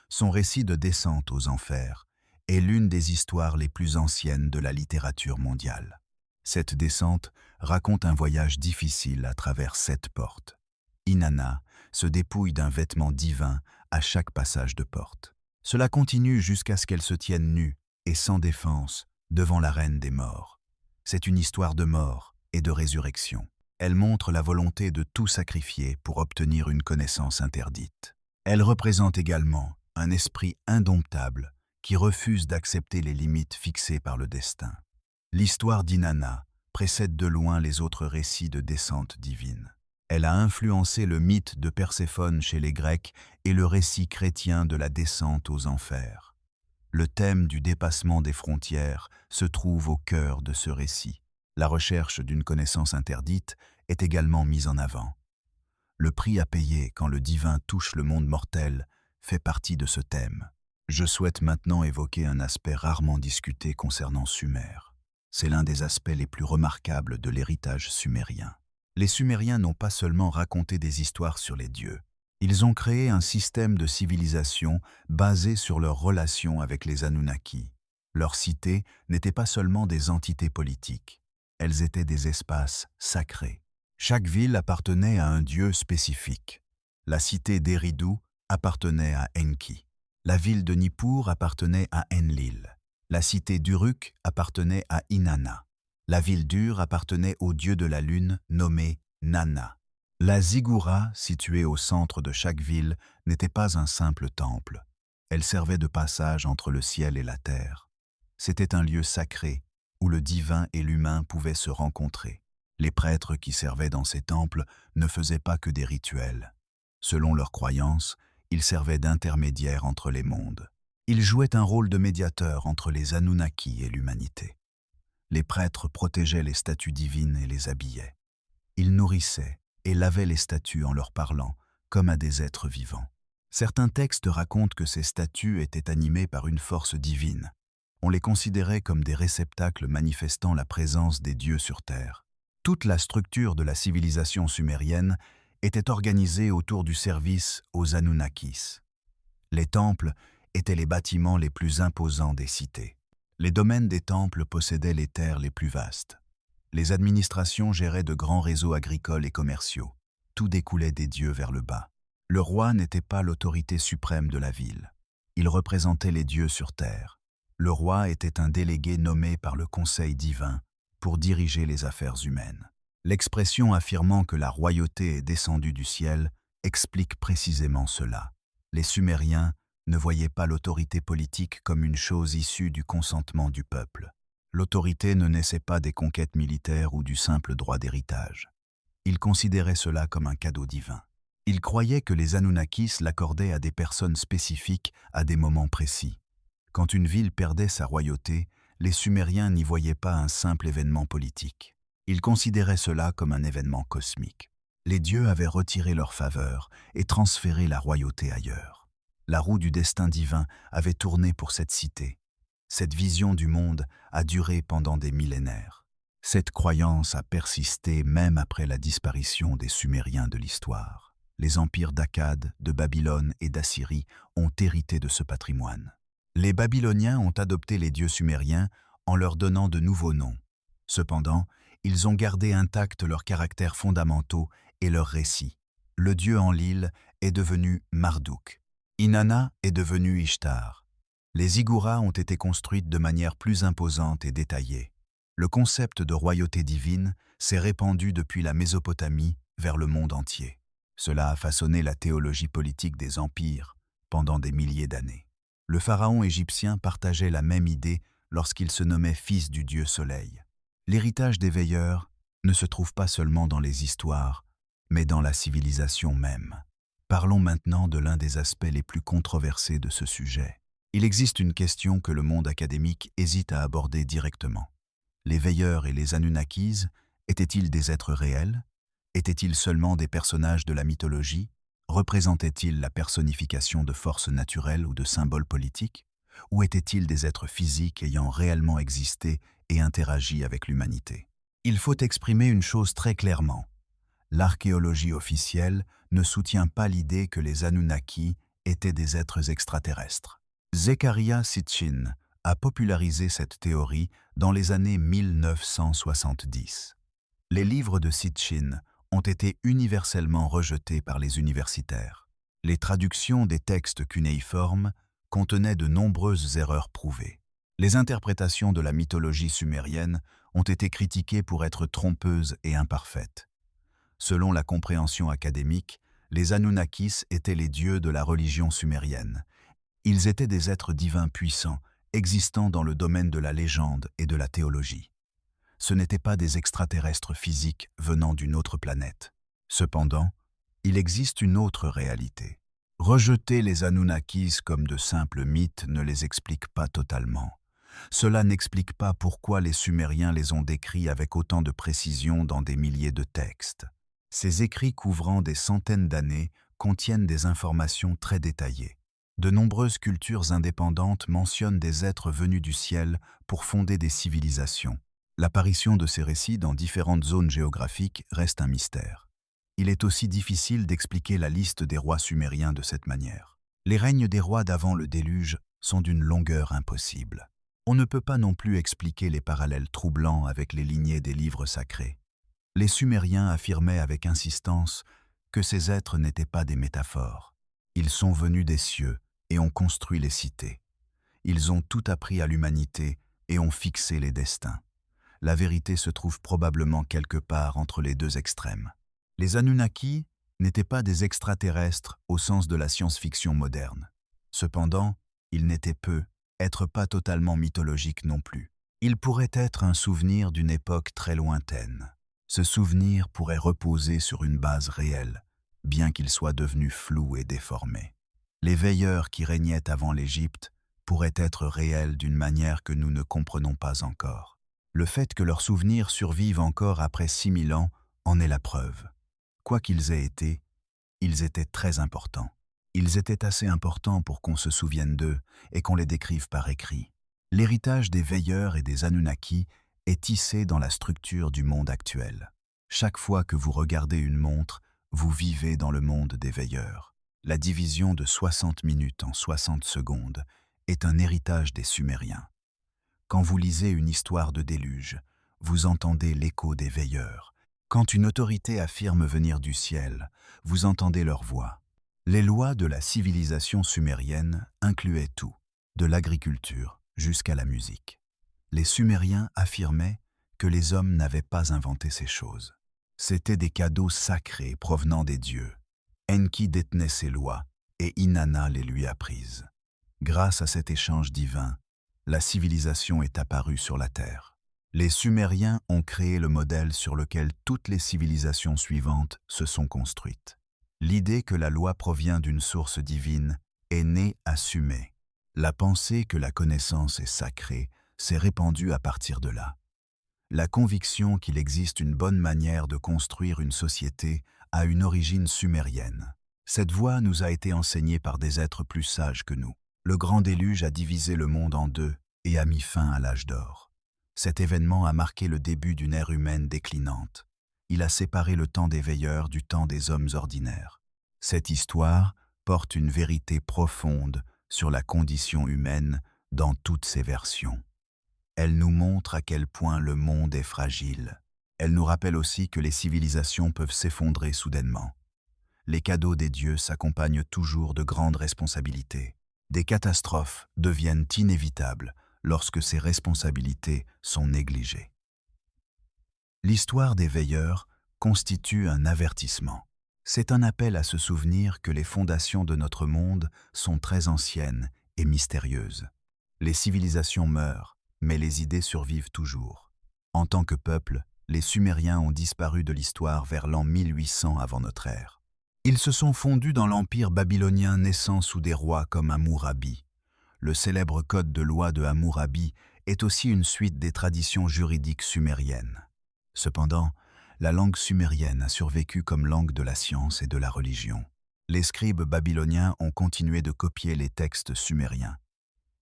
Son récit de descente aux enfers est l'une des histoires les plus anciennes de la littérature mondiale. Cette descente raconte un voyage difficile à travers 7 portes. Inanna se dépouille d'un vêtement divin à chaque passage de porte. Cela continue jusqu'à ce qu'elle se tienne nue et sans défense devant la reine des morts. C'est une histoire de mort et de résurrection. Elle montre la volonté de tout sacrifier pour obtenir une connaissance interdite. Elle représente également un esprit indomptable qui refuse d'accepter les limites fixées par le destin. L'histoire d'Inanna précède de loin les autres récits de descente divine. Elle a influencé le mythe de Perséphone chez les Grecs et le récit chrétien de la descente aux enfers. Le thème du dépassement des frontières se trouve au cœur de ce récit. La recherche d'une connaissance interdite est également mise en avant. Le prix à payer quand le divin touche le monde mortel fait partie de ce thème. Je souhaite maintenant évoquer un aspect rarement discuté concernant Sumer. C'est l'un des aspects les plus remarquables de l'héritage sumérien. Les Sumériens n'ont pas seulement raconté des histoires sur les dieux. Ils ont créé un système de civilisation basé sur leur relation avec les Anunnaki. Leurs cités n'étaient pas seulement des entités politiques. Elles étaient des espaces sacrés. Chaque ville appartenait à un dieu spécifique. La cité d'Eridu appartenait à Enki. La ville de Nippur appartenait à Enlil. La cité d'Uruk appartenait à Inanna. La ville d'Ur appartenait au dieu de la lune nommé Nanna. La Ziggoura, située au centre de chaque ville, n'était pas un simple temple. Elle servait de passage entre le ciel et la terre. C'était un lieu sacré où le divin et l'humain pouvaient se rencontrer. Les prêtres qui servaient dans ces temples ne faisaient pas que des rituels. Selon leurs croyances, ils servaient d'intermédiaires entre les mondes. Ils jouaient un rôle de médiateur entre les Anunnaki et l'humanité. Les prêtres protégeaient les statues divines et les habillaient. Ils nourrissaient et lavaient les statues en leur parlant, comme à des êtres vivants. Certains textes racontent que ces statues étaient animées par une force divine. On les considérait comme des réceptacles manifestant la présence des dieux sur Terre. Toute la structure de la civilisation sumérienne était organisée autour du service aux Anunnakis. Les temples étaient les bâtiments les plus imposants des cités. Les domaines des temples possédaient les terres les plus vastes. Les administrations géraient de grands réseaux agricoles et commerciaux. Tout découlait des dieux vers le bas. Le roi n'était pas l'autorité suprême de la ville. Il représentait les dieux sur terre. Le roi était un délégué nommé par le conseil divin pour diriger les affaires humaines. L'expression affirmant que la royauté est descendue du ciel explique précisément cela. Les Sumériens ne voyaient pas l'autorité politique comme une chose issue du consentement du peuple. L'autorité ne naissait pas des conquêtes militaires ou du simple droit d'héritage. Ils considéraient cela comme un cadeau divin. Ils croyaient que les Anunnakis l'accordaient à des personnes spécifiques à des moments précis. Quand une ville perdait sa royauté, les Sumériens n'y voyaient pas un simple événement politique. Ils considéraient cela comme un événement cosmique. Les dieux avaient retiré leur faveur et transféré la royauté ailleurs. La roue du destin divin avait tourné pour cette cité. Cette vision du monde a duré pendant des millénaires. Cette croyance a persisté même après la disparition des Sumériens de l'histoire. Les empires d'Akkad, de Babylone et d'Assyrie ont hérité de ce patrimoine. Les Babyloniens ont adopté les dieux sumériens en leur donnant de nouveaux noms. Cependant, ils ont gardé intacts leurs caractères fondamentaux et leurs récits. Le dieu Enlil est devenu Marduk. Inanna est devenu Ishtar. Les zigguras ont été construites de manière plus imposante et détaillée. Le concept de royauté divine s'est répandu depuis la Mésopotamie vers le monde entier. Cela a façonné la théologie politique des empires pendant des milliers d'années. Le pharaon égyptien partageait la même idée lorsqu'il se nommait fils du dieu soleil. L'héritage des veilleurs ne se trouve pas seulement dans les histoires, mais dans la civilisation même. Parlons maintenant de l'un des aspects les plus controversés de ce sujet. Il existe une question que le monde académique hésite à aborder directement. Les veilleurs et les Anunnakis étaient-ils des êtres réels? Étaient-ils seulement des personnages de la mythologie? Représentaient-ils la personnification de forces naturelles ou de symboles politiques? Ou étaient-ils des êtres physiques ayant réellement existé et interagi avec l'humanité? Il faut exprimer une chose très clairement. L'archéologie officielle ne soutient pas l'idée que les Anunnaki étaient des êtres extraterrestres. Zecharia Sitchin a popularisé cette théorie dans les années 1970. Les livres de Sitchin ont été universellement rejetés par les universitaires. Les traductions des textes cunéiformes contenaient de nombreuses erreurs prouvées. Les interprétations de la mythologie sumérienne ont été critiquées pour être trompeuses et imparfaites. Selon la compréhension académique, les Anunnakis étaient les dieux de la religion sumérienne. Ils étaient des êtres divins puissants, existant dans le domaine de la légende et de la théologie. Ce n'étaient pas des extraterrestres physiques venant d'une autre planète. Cependant, il existe une autre réalité. Rejeter les Anunnakis comme de simples mythes ne les explique pas totalement. Cela n'explique pas pourquoi les Sumériens les ont décrits avec autant de précision dans des milliers de textes. Ces écrits couvrant des centaines d'années contiennent des informations très détaillées. De nombreuses cultures indépendantes mentionnent des êtres venus du ciel pour fonder des civilisations. L'apparition de ces récits dans différentes zones géographiques reste un mystère. Il est aussi difficile d'expliquer la liste des rois sumériens de cette manière. Les règnes des rois d'avant le déluge sont d'une longueur impossible. On ne peut pas non plus expliquer les parallèles troublants avec les lignées des livres sacrés. Les Sumériens affirmaient avec insistance que ces êtres n'étaient pas des métaphores. Ils sont venus des cieux et ont construit les cités. Ils ont tout appris à l'humanité et ont fixé les destins. La vérité se trouve probablement quelque part entre les deux extrêmes. Les Anunnaki n'étaient pas des extraterrestres au sens de la science-fiction moderne. Cependant, ils n'étaient peu être pas totalement mythologique non plus. Il pourrait être un souvenir d'une époque très lointaine. Ce souvenir pourrait reposer sur une base réelle, bien qu'il soit devenu flou et déformé. Les veilleurs qui régnaient avant l'Égypte pourraient être réels d'une manière que nous ne comprenons pas encore. Le fait que leurs souvenirs survivent encore après 6000 ans en est la preuve. Quoi qu'ils aient été, ils étaient très importants. Ils étaient assez importants pour qu'on se souvienne d'eux et qu'on les décrive par écrit. L'héritage des veilleurs et des Anunnaki est tissé dans la structure du monde actuel. Chaque fois que vous regardez une montre, vous vivez dans le monde des veilleurs. La division de 60 minutes en 60 secondes est un héritage des Sumériens. Quand vous lisez une histoire de déluge, vous entendez l'écho des veilleurs. Quand une autorité affirme venir du ciel, vous entendez leur voix. Les lois de la civilisation sumérienne incluaient tout, de l'agriculture jusqu'à la musique. Les Sumériens affirmaient que les hommes n'avaient pas inventé ces choses. C'étaient des cadeaux sacrés provenant des dieux. Enki détenait ces lois et Inanna les lui a prises. Grâce à cet échange divin, la civilisation est apparue sur la Terre. Les Sumériens ont créé le modèle sur lequel toutes les civilisations suivantes se sont construites. L'idée que la loi provient d'une source divine est née à Sumer. La pensée que la connaissance est sacrée s'est répandue à partir de là. La conviction qu'il existe une bonne manière de construire une société a une origine sumérienne. Cette voie nous a été enseignée par des êtres plus sages que nous. Le grand déluge a divisé le monde en deux et a mis fin à l'âge d'or. Cet événement a marqué le début d'une ère humaine déclinante. Il a séparé le temps des veilleurs du temps des hommes ordinaires. Cette histoire porte une vérité profonde sur la condition humaine dans toutes ses versions. Elle nous montre à quel point le monde est fragile. Elle nous rappelle aussi que les civilisations peuvent s'effondrer soudainement. Les cadeaux des dieux s'accompagnent toujours de grandes responsabilités. Des catastrophes deviennent inévitables lorsque ces responsabilités sont négligées. L'histoire des veilleurs constitue un avertissement. C'est un appel à se souvenir que les fondations de notre monde sont très anciennes et mystérieuses. Les civilisations meurent, mais les idées survivent toujours. En tant que peuple, les Sumériens ont disparu de l'histoire vers l'an 1800 avant notre ère. Ils se sont fondus dans l'empire babylonien naissant sous des rois comme Hammurabi. Le célèbre code de loi de Hammurabi est aussi une suite des traditions juridiques sumériennes. Cependant, la langue sumérienne a survécu comme langue de la science et de la religion. Les scribes babyloniens ont continué de copier les textes sumériens.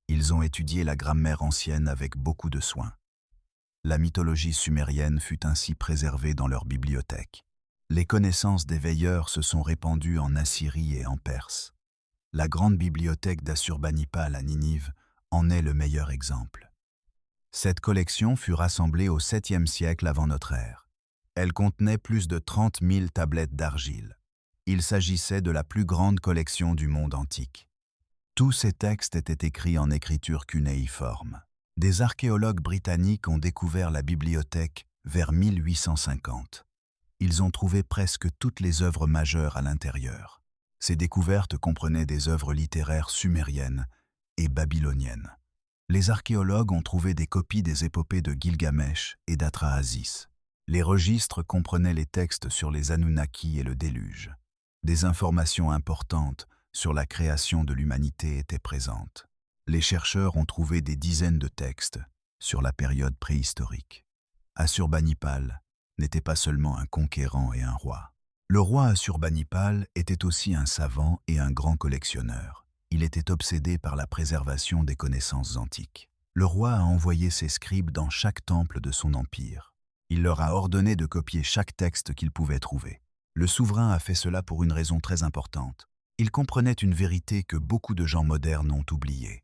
Ils ont étudié la grammaire ancienne avec beaucoup de soin. La mythologie sumérienne fut ainsi préservée dans leur bibliothèque. Les connaissances des veilleurs se sont répandues en Assyrie et en Perse. La grande bibliothèque d'Assurbanipal à Ninive en est le meilleur exemple. Cette collection fut rassemblée au 7e siècle avant notre ère. Elle contenait plus de 30 000 tablettes d'argile. Il s'agissait de la plus grande collection du monde antique. Tous ces textes étaient écrits en écriture cunéiforme. Des archéologues britanniques ont découvert la bibliothèque vers 1850. Ils ont trouvé presque toutes les œuvres majeures à l'intérieur. Ces découvertes comprenaient des œuvres littéraires sumériennes et babyloniennes. Les archéologues ont trouvé des copies des épopées de Gilgamesh et d'Atrahasis. Les registres comprenaient les textes sur les Anunnaki et le déluge. Des informations importantes sur la création de l'humanité étaient présentes. Les chercheurs ont trouvé des dizaines de textes sur la période préhistorique. Assurbanipal n'était pas seulement un conquérant et un roi. Le roi Assurbanipal était aussi un savant et un grand collectionneur. Il était obsédé par la préservation des connaissances antiques. Le roi a envoyé ses scribes dans chaque temple de son empire. Il leur a ordonné de copier chaque texte qu'ils pouvaient trouver. Le souverain a fait cela pour une raison très importante. Il comprenait une vérité que beaucoup de gens modernes ont oubliée.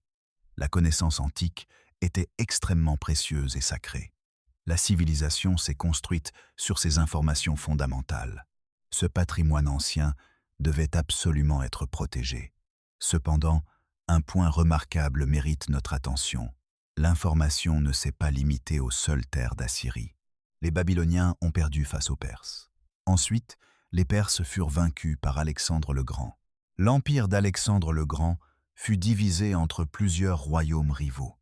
La connaissance antique était extrêmement précieuse et sacrée. La civilisation s'est construite sur ces informations fondamentales. Ce patrimoine ancien devait absolument être protégé. Cependant, un point remarquable mérite notre attention. L'information ne s'est pas limitée aux seules terres d'Assyrie. Les Babyloniens ont perdu face aux Perses. Ensuite, les Perses furent vaincus par Alexandre le Grand. L'empire d'Alexandre le Grand fut divisée entre plusieurs royaumes rivaux.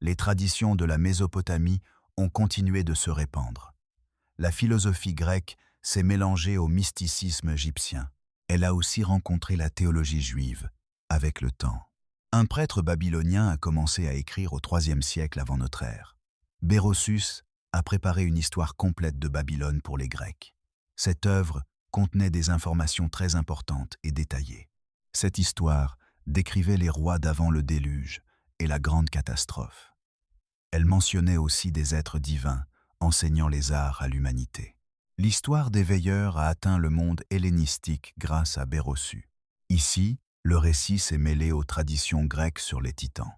Les traditions de la Mésopotamie ont continué de se répandre. La philosophie grecque s'est mélangée au mysticisme égyptien. Elle a aussi rencontré la théologie juive, avec le temps. Un prêtre babylonien a commencé à écrire au IIIe siècle avant notre ère. Berossus a préparé une histoire complète de Babylone pour les Grecs. Cette œuvre contenait des informations très importantes et détaillées. Cette histoire décrivait les rois d'avant le déluge et la grande catastrophe. Elle mentionnait aussi des êtres divins enseignant les arts à l'humanité. L'histoire des veilleurs a atteint le monde hellénistique grâce à Berossus. Ici, le récit s'est mêlé aux traditions grecques sur les titans.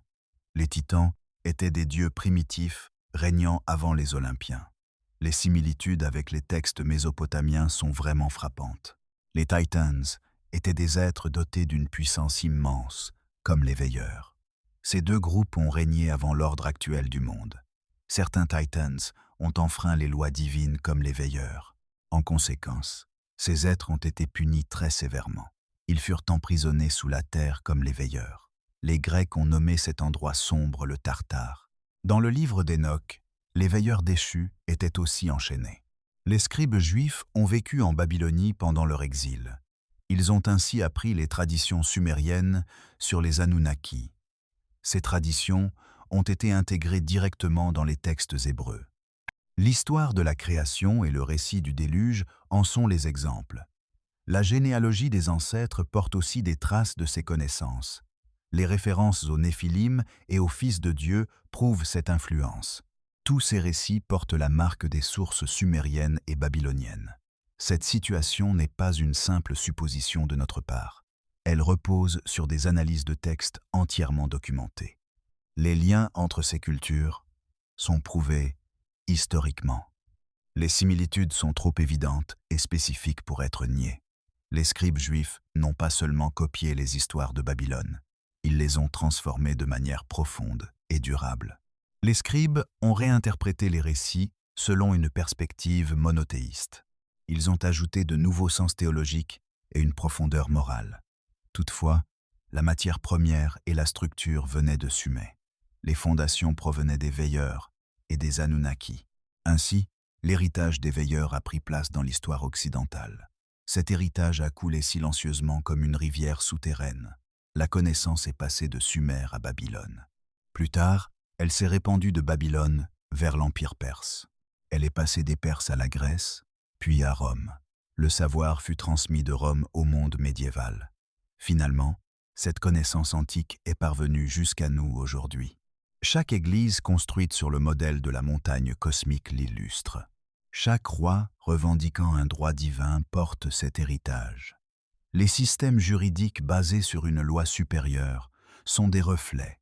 Les titans étaient des dieux primitifs régnant avant les Olympiens. Les similitudes avec les textes mésopotamiens sont vraiment frappantes. Les Titans étaient des êtres dotés d'une puissance immense, comme les veilleurs. Ces deux groupes ont régné avant l'ordre actuel du monde. Certains Titans ont enfreint les lois divines comme les veilleurs. En conséquence, ces êtres ont été punis très sévèrement. Ils furent emprisonnés sous la terre comme les veilleurs. Les Grecs ont nommé cet endroit sombre le Tartare. Dans le livre d'Enoch, les veilleurs déchus étaient aussi enchaînés. Les scribes juifs ont vécu en Babylonie pendant leur exil. Ils ont ainsi appris les traditions sumériennes sur les Anunnaki. Ces traditions ont été intégrées directement dans les textes hébreux. L'histoire de la création et le récit du déluge en sont les exemples. La généalogie des ancêtres porte aussi des traces de ces connaissances. Les références aux Néphilim et aux fils de Dieu prouvent cette influence. Tous ces récits portent la marque des sources sumériennes et babyloniennes. Cette situation n'est pas une simple supposition de notre part. Elle repose sur des analyses de textes entièrement documentées. Les liens entre ces cultures sont prouvés historiquement. Les similitudes sont trop évidentes et spécifiques pour être niées. Les scribes juifs n'ont pas seulement copié les histoires de Babylone, ils les ont transformées de manière profonde et durable. Les scribes ont réinterprété les récits selon une perspective monothéiste. Ils ont ajouté de nouveaux sens théologiques et une profondeur morale. Toutefois, la matière première et la structure venaient de Sumer. Les fondations provenaient des veilleurs et des Anunnaki. Ainsi, l'héritage des veilleurs a pris place dans l'histoire occidentale. Cet héritage a coulé silencieusement comme une rivière souterraine. La connaissance est passée de Sumer à Babylone. Plus tard, elle s'est répandue de Babylone vers l'Empire perse. Elle est passée des Perses à la Grèce, puis à Rome. Le savoir fut transmis de Rome au monde médiéval. Finalement, cette connaissance antique est parvenue jusqu'à nous aujourd'hui. Chaque église construite sur le modèle de la montagne cosmique l'illustre. Chaque roi revendiquant un droit divin porte cet héritage. Les systèmes juridiques basés sur une loi supérieure sont des reflets.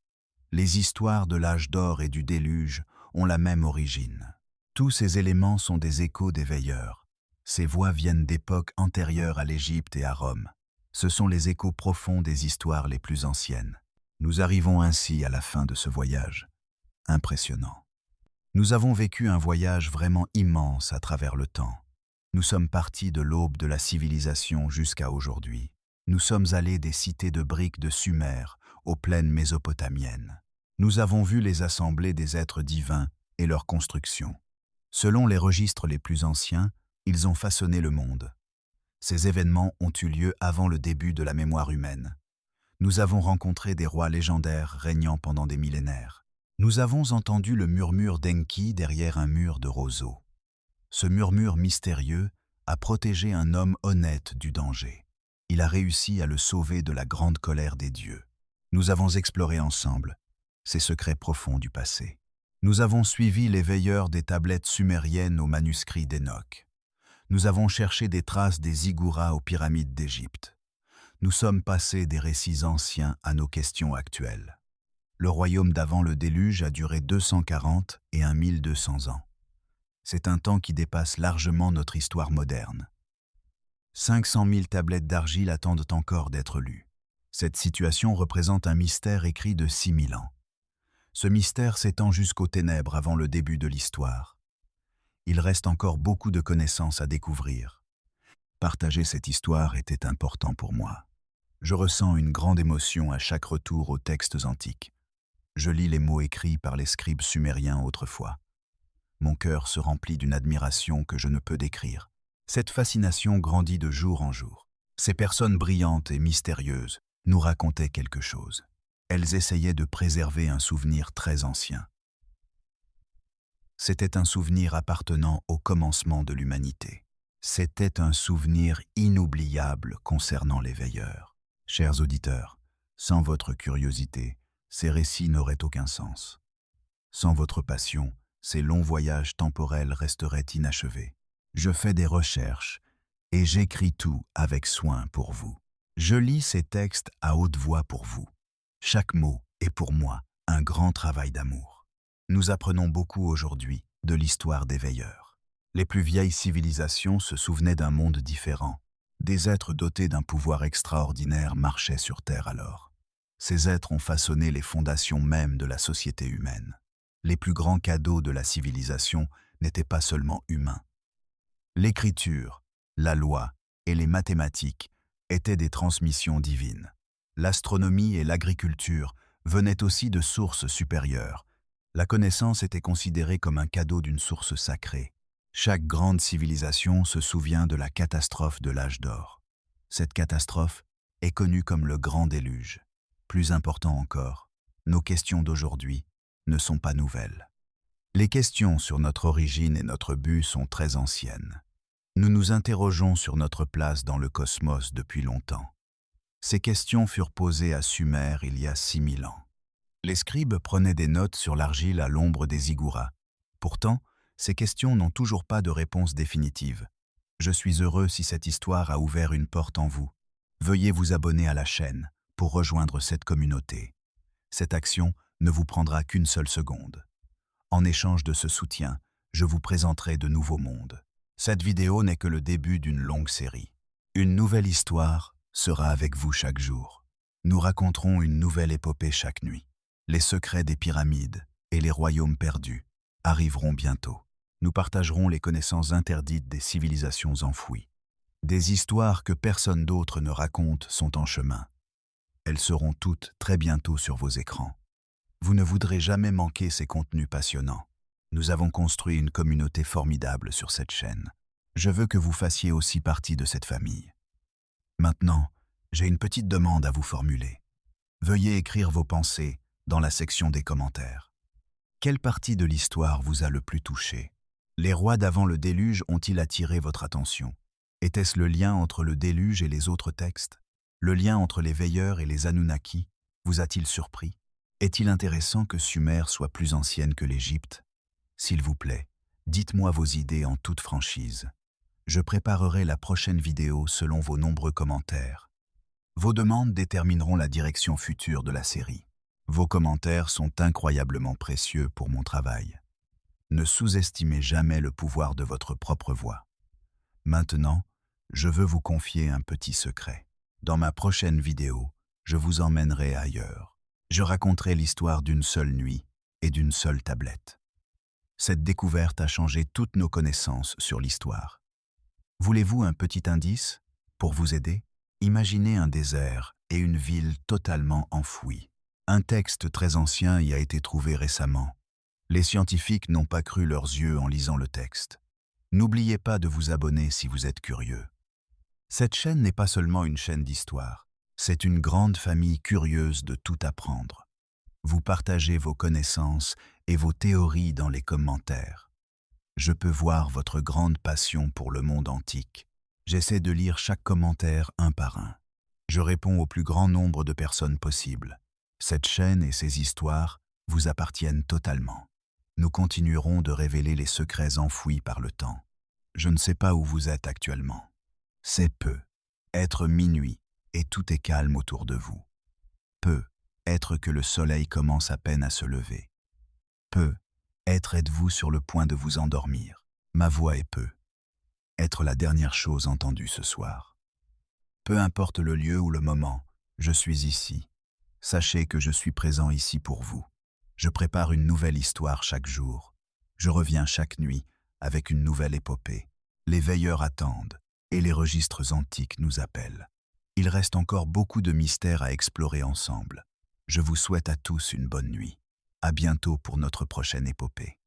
Les histoires de l'âge d'or et du déluge ont la même origine. Tous ces éléments sont des échos des veilleurs. Ces voix viennent d'époques antérieures à l'Égypte et à Rome. Ce sont les échos profonds des histoires les plus anciennes. Nous arrivons ainsi à la fin de ce voyage. Impressionnant. Nous avons vécu un voyage vraiment immense à travers le temps. Nous sommes partis de l'aube de la civilisation jusqu'à aujourd'hui. Nous sommes allés des cités de briques de Sumer aux plaines mésopotamiennes. Nous avons vu les assemblées des êtres divins et leur construction. Selon les registres les plus anciens, ils ont façonné le monde. Ces événements ont eu lieu avant le début de la mémoire humaine. Nous avons rencontré des rois légendaires régnant pendant des millénaires. Nous avons entendu le murmure d'Enki derrière un mur de roseaux. Ce murmure mystérieux a protégé un homme honnête du danger. Il a réussi à le sauver de la grande colère des dieux. Nous avons exploré ensemble ces secrets profonds du passé. Nous avons suivi les veilleurs des tablettes sumériennes aux manuscrits d'Enoch. Nous avons cherché des traces des ziggourats aux pyramides d'Égypte. Nous sommes passés des récits anciens à nos questions actuelles. Le royaume d'avant le déluge a duré 240 et 1200 ans. C'est un temps qui dépasse largement notre histoire moderne. 500 000 tablettes d'argile attendent encore d'être lues. Cette situation représente un mystère écrit de 6000 ans. Ce mystère s'étend jusqu'aux ténèbres avant le début de l'histoire. Il reste encore beaucoup de connaissances à découvrir. Partager cette histoire était important pour moi. Je ressens une grande émotion à chaque retour aux textes antiques. Je lis les mots écrits par les scribes sumériens autrefois. Mon cœur se remplit d'une admiration que je ne peux décrire. Cette fascination grandit de jour en jour. Ces personnes brillantes et mystérieuses nous racontaient quelque chose. Elles essayaient de préserver un souvenir très ancien. C'était un souvenir appartenant au commencement de l'humanité. C'était un souvenir inoubliable concernant les veilleurs. Chers auditeurs, sans votre curiosité, ces récits n'auraient aucun sens. Sans votre passion, ces longs voyages temporels resteraient inachevés. Je fais des recherches et j'écris tout avec soin pour vous. Je lis ces textes à haute voix pour vous. Chaque mot est pour moi un grand travail d'amour. Nous apprenons beaucoup aujourd'hui de l'histoire des veilleurs. Les plus vieilles civilisations se souvenaient d'un monde différent. Des êtres dotés d'un pouvoir extraordinaire marchaient sur Terre alors. Ces êtres ont façonné les fondations mêmes de la société humaine. Les plus grands cadeaux de la civilisation n'étaient pas seulement humains. L'écriture, la loi et les mathématiques étaient des transmissions divines. L'astronomie et l'agriculture venaient aussi de sources supérieures. La connaissance était considérée comme un cadeau d'une source sacrée. Chaque grande civilisation se souvient de la catastrophe de l'âge d'or. Cette catastrophe est connue comme le Grand Déluge. Plus important encore, nos questions d'aujourd'hui ne sont pas nouvelles. Les questions sur notre origine et notre but sont très anciennes. Nous nous interrogeons sur notre place dans le cosmos depuis longtemps. Ces questions furent posées à Sumer il y a 6000 ans. Les scribes prenaient des notes sur l'argile à l'ombre des igouras. Pourtant, ces questions n'ont toujours pas de réponse définitive. Je suis heureux si cette histoire a ouvert une porte en vous. Veuillez vous abonner à la chaîne pour rejoindre cette communauté. Cette action ne vous prendra qu'une seule seconde. En échange de ce soutien, je vous présenterai de nouveaux mondes. Cette vidéo n'est que le début d'une longue série. Une nouvelle histoire sera avec vous chaque jour. Nous raconterons une nouvelle épopée chaque nuit. Les secrets des pyramides et les royaumes perdus arriveront bientôt. Nous partagerons les connaissances interdites des civilisations enfouies. Des histoires que personne d'autre ne raconte sont en chemin. Elles seront toutes très bientôt sur vos écrans. Vous ne voudrez jamais manquer ces contenus passionnants. Nous avons construit une communauté formidable sur cette chaîne. Je veux que vous fassiez aussi partie de cette famille. Maintenant, j'ai une petite demande à vous formuler. Veuillez écrire vos pensées dans la section des commentaires. Quelle partie de l'histoire vous a le plus touché? Les rois d'avant le déluge ont-ils attiré votre attention? Était-ce le lien entre le déluge et les autres textes? Le lien entre les veilleurs et les Anunnaki vous a-t-il surpris? Est-il intéressant que Sumer soit plus ancienne que l'Égypte? S'il vous plaît, dites-moi vos idées en toute franchise. Je préparerai la prochaine vidéo selon vos nombreux commentaires. Vos demandes détermineront la direction future de la série. Vos commentaires sont incroyablement précieux pour mon travail. Ne sous-estimez jamais le pouvoir de votre propre voix. Maintenant, je veux vous confier un petit secret. Dans ma prochaine vidéo, je vous emmènerai ailleurs. Je raconterai l'histoire d'une seule nuit et d'une seule tablette. Cette découverte a changé toutes nos connaissances sur l'histoire. Voulez-vous un petit indice pour vous aider? Imaginez un désert et une ville totalement enfouie. Un texte très ancien y a été trouvé récemment. Les scientifiques n'ont pas cru leurs yeux en lisant le texte. N'oubliez pas de vous abonner si vous êtes curieux. Cette chaîne n'est pas seulement une chaîne d'histoire, c'est une grande famille curieuse de tout apprendre. Vous partagez vos connaissances et vos théories dans les commentaires. Je peux voir votre grande passion pour le monde antique. J'essaie de lire chaque commentaire un par un. Je réponds au plus grand nombre de personnes possible. Cette chaîne et ses histoires vous appartiennent totalement. Nous continuerons de révéler les secrets enfouis par le temps. Je ne sais pas où vous êtes actuellement. C'est peu. Être minuit et tout est calme autour de vous. Peu. Être que le soleil commence à peine à se lever. Peu. Être êtes-vous sur le point de vous endormir. Ma voix est peu. Être la dernière chose entendue ce soir. Peu importe le lieu ou le moment, je suis ici. Sachez que je suis présent ici pour vous. Je prépare une nouvelle histoire chaque jour. Je reviens chaque nuit avec une nouvelle épopée. Les veilleurs attendent et les registres antiques nous appellent. Il reste encore beaucoup de mystères à explorer ensemble. Je vous souhaite à tous une bonne nuit. À bientôt pour notre prochaine épopée.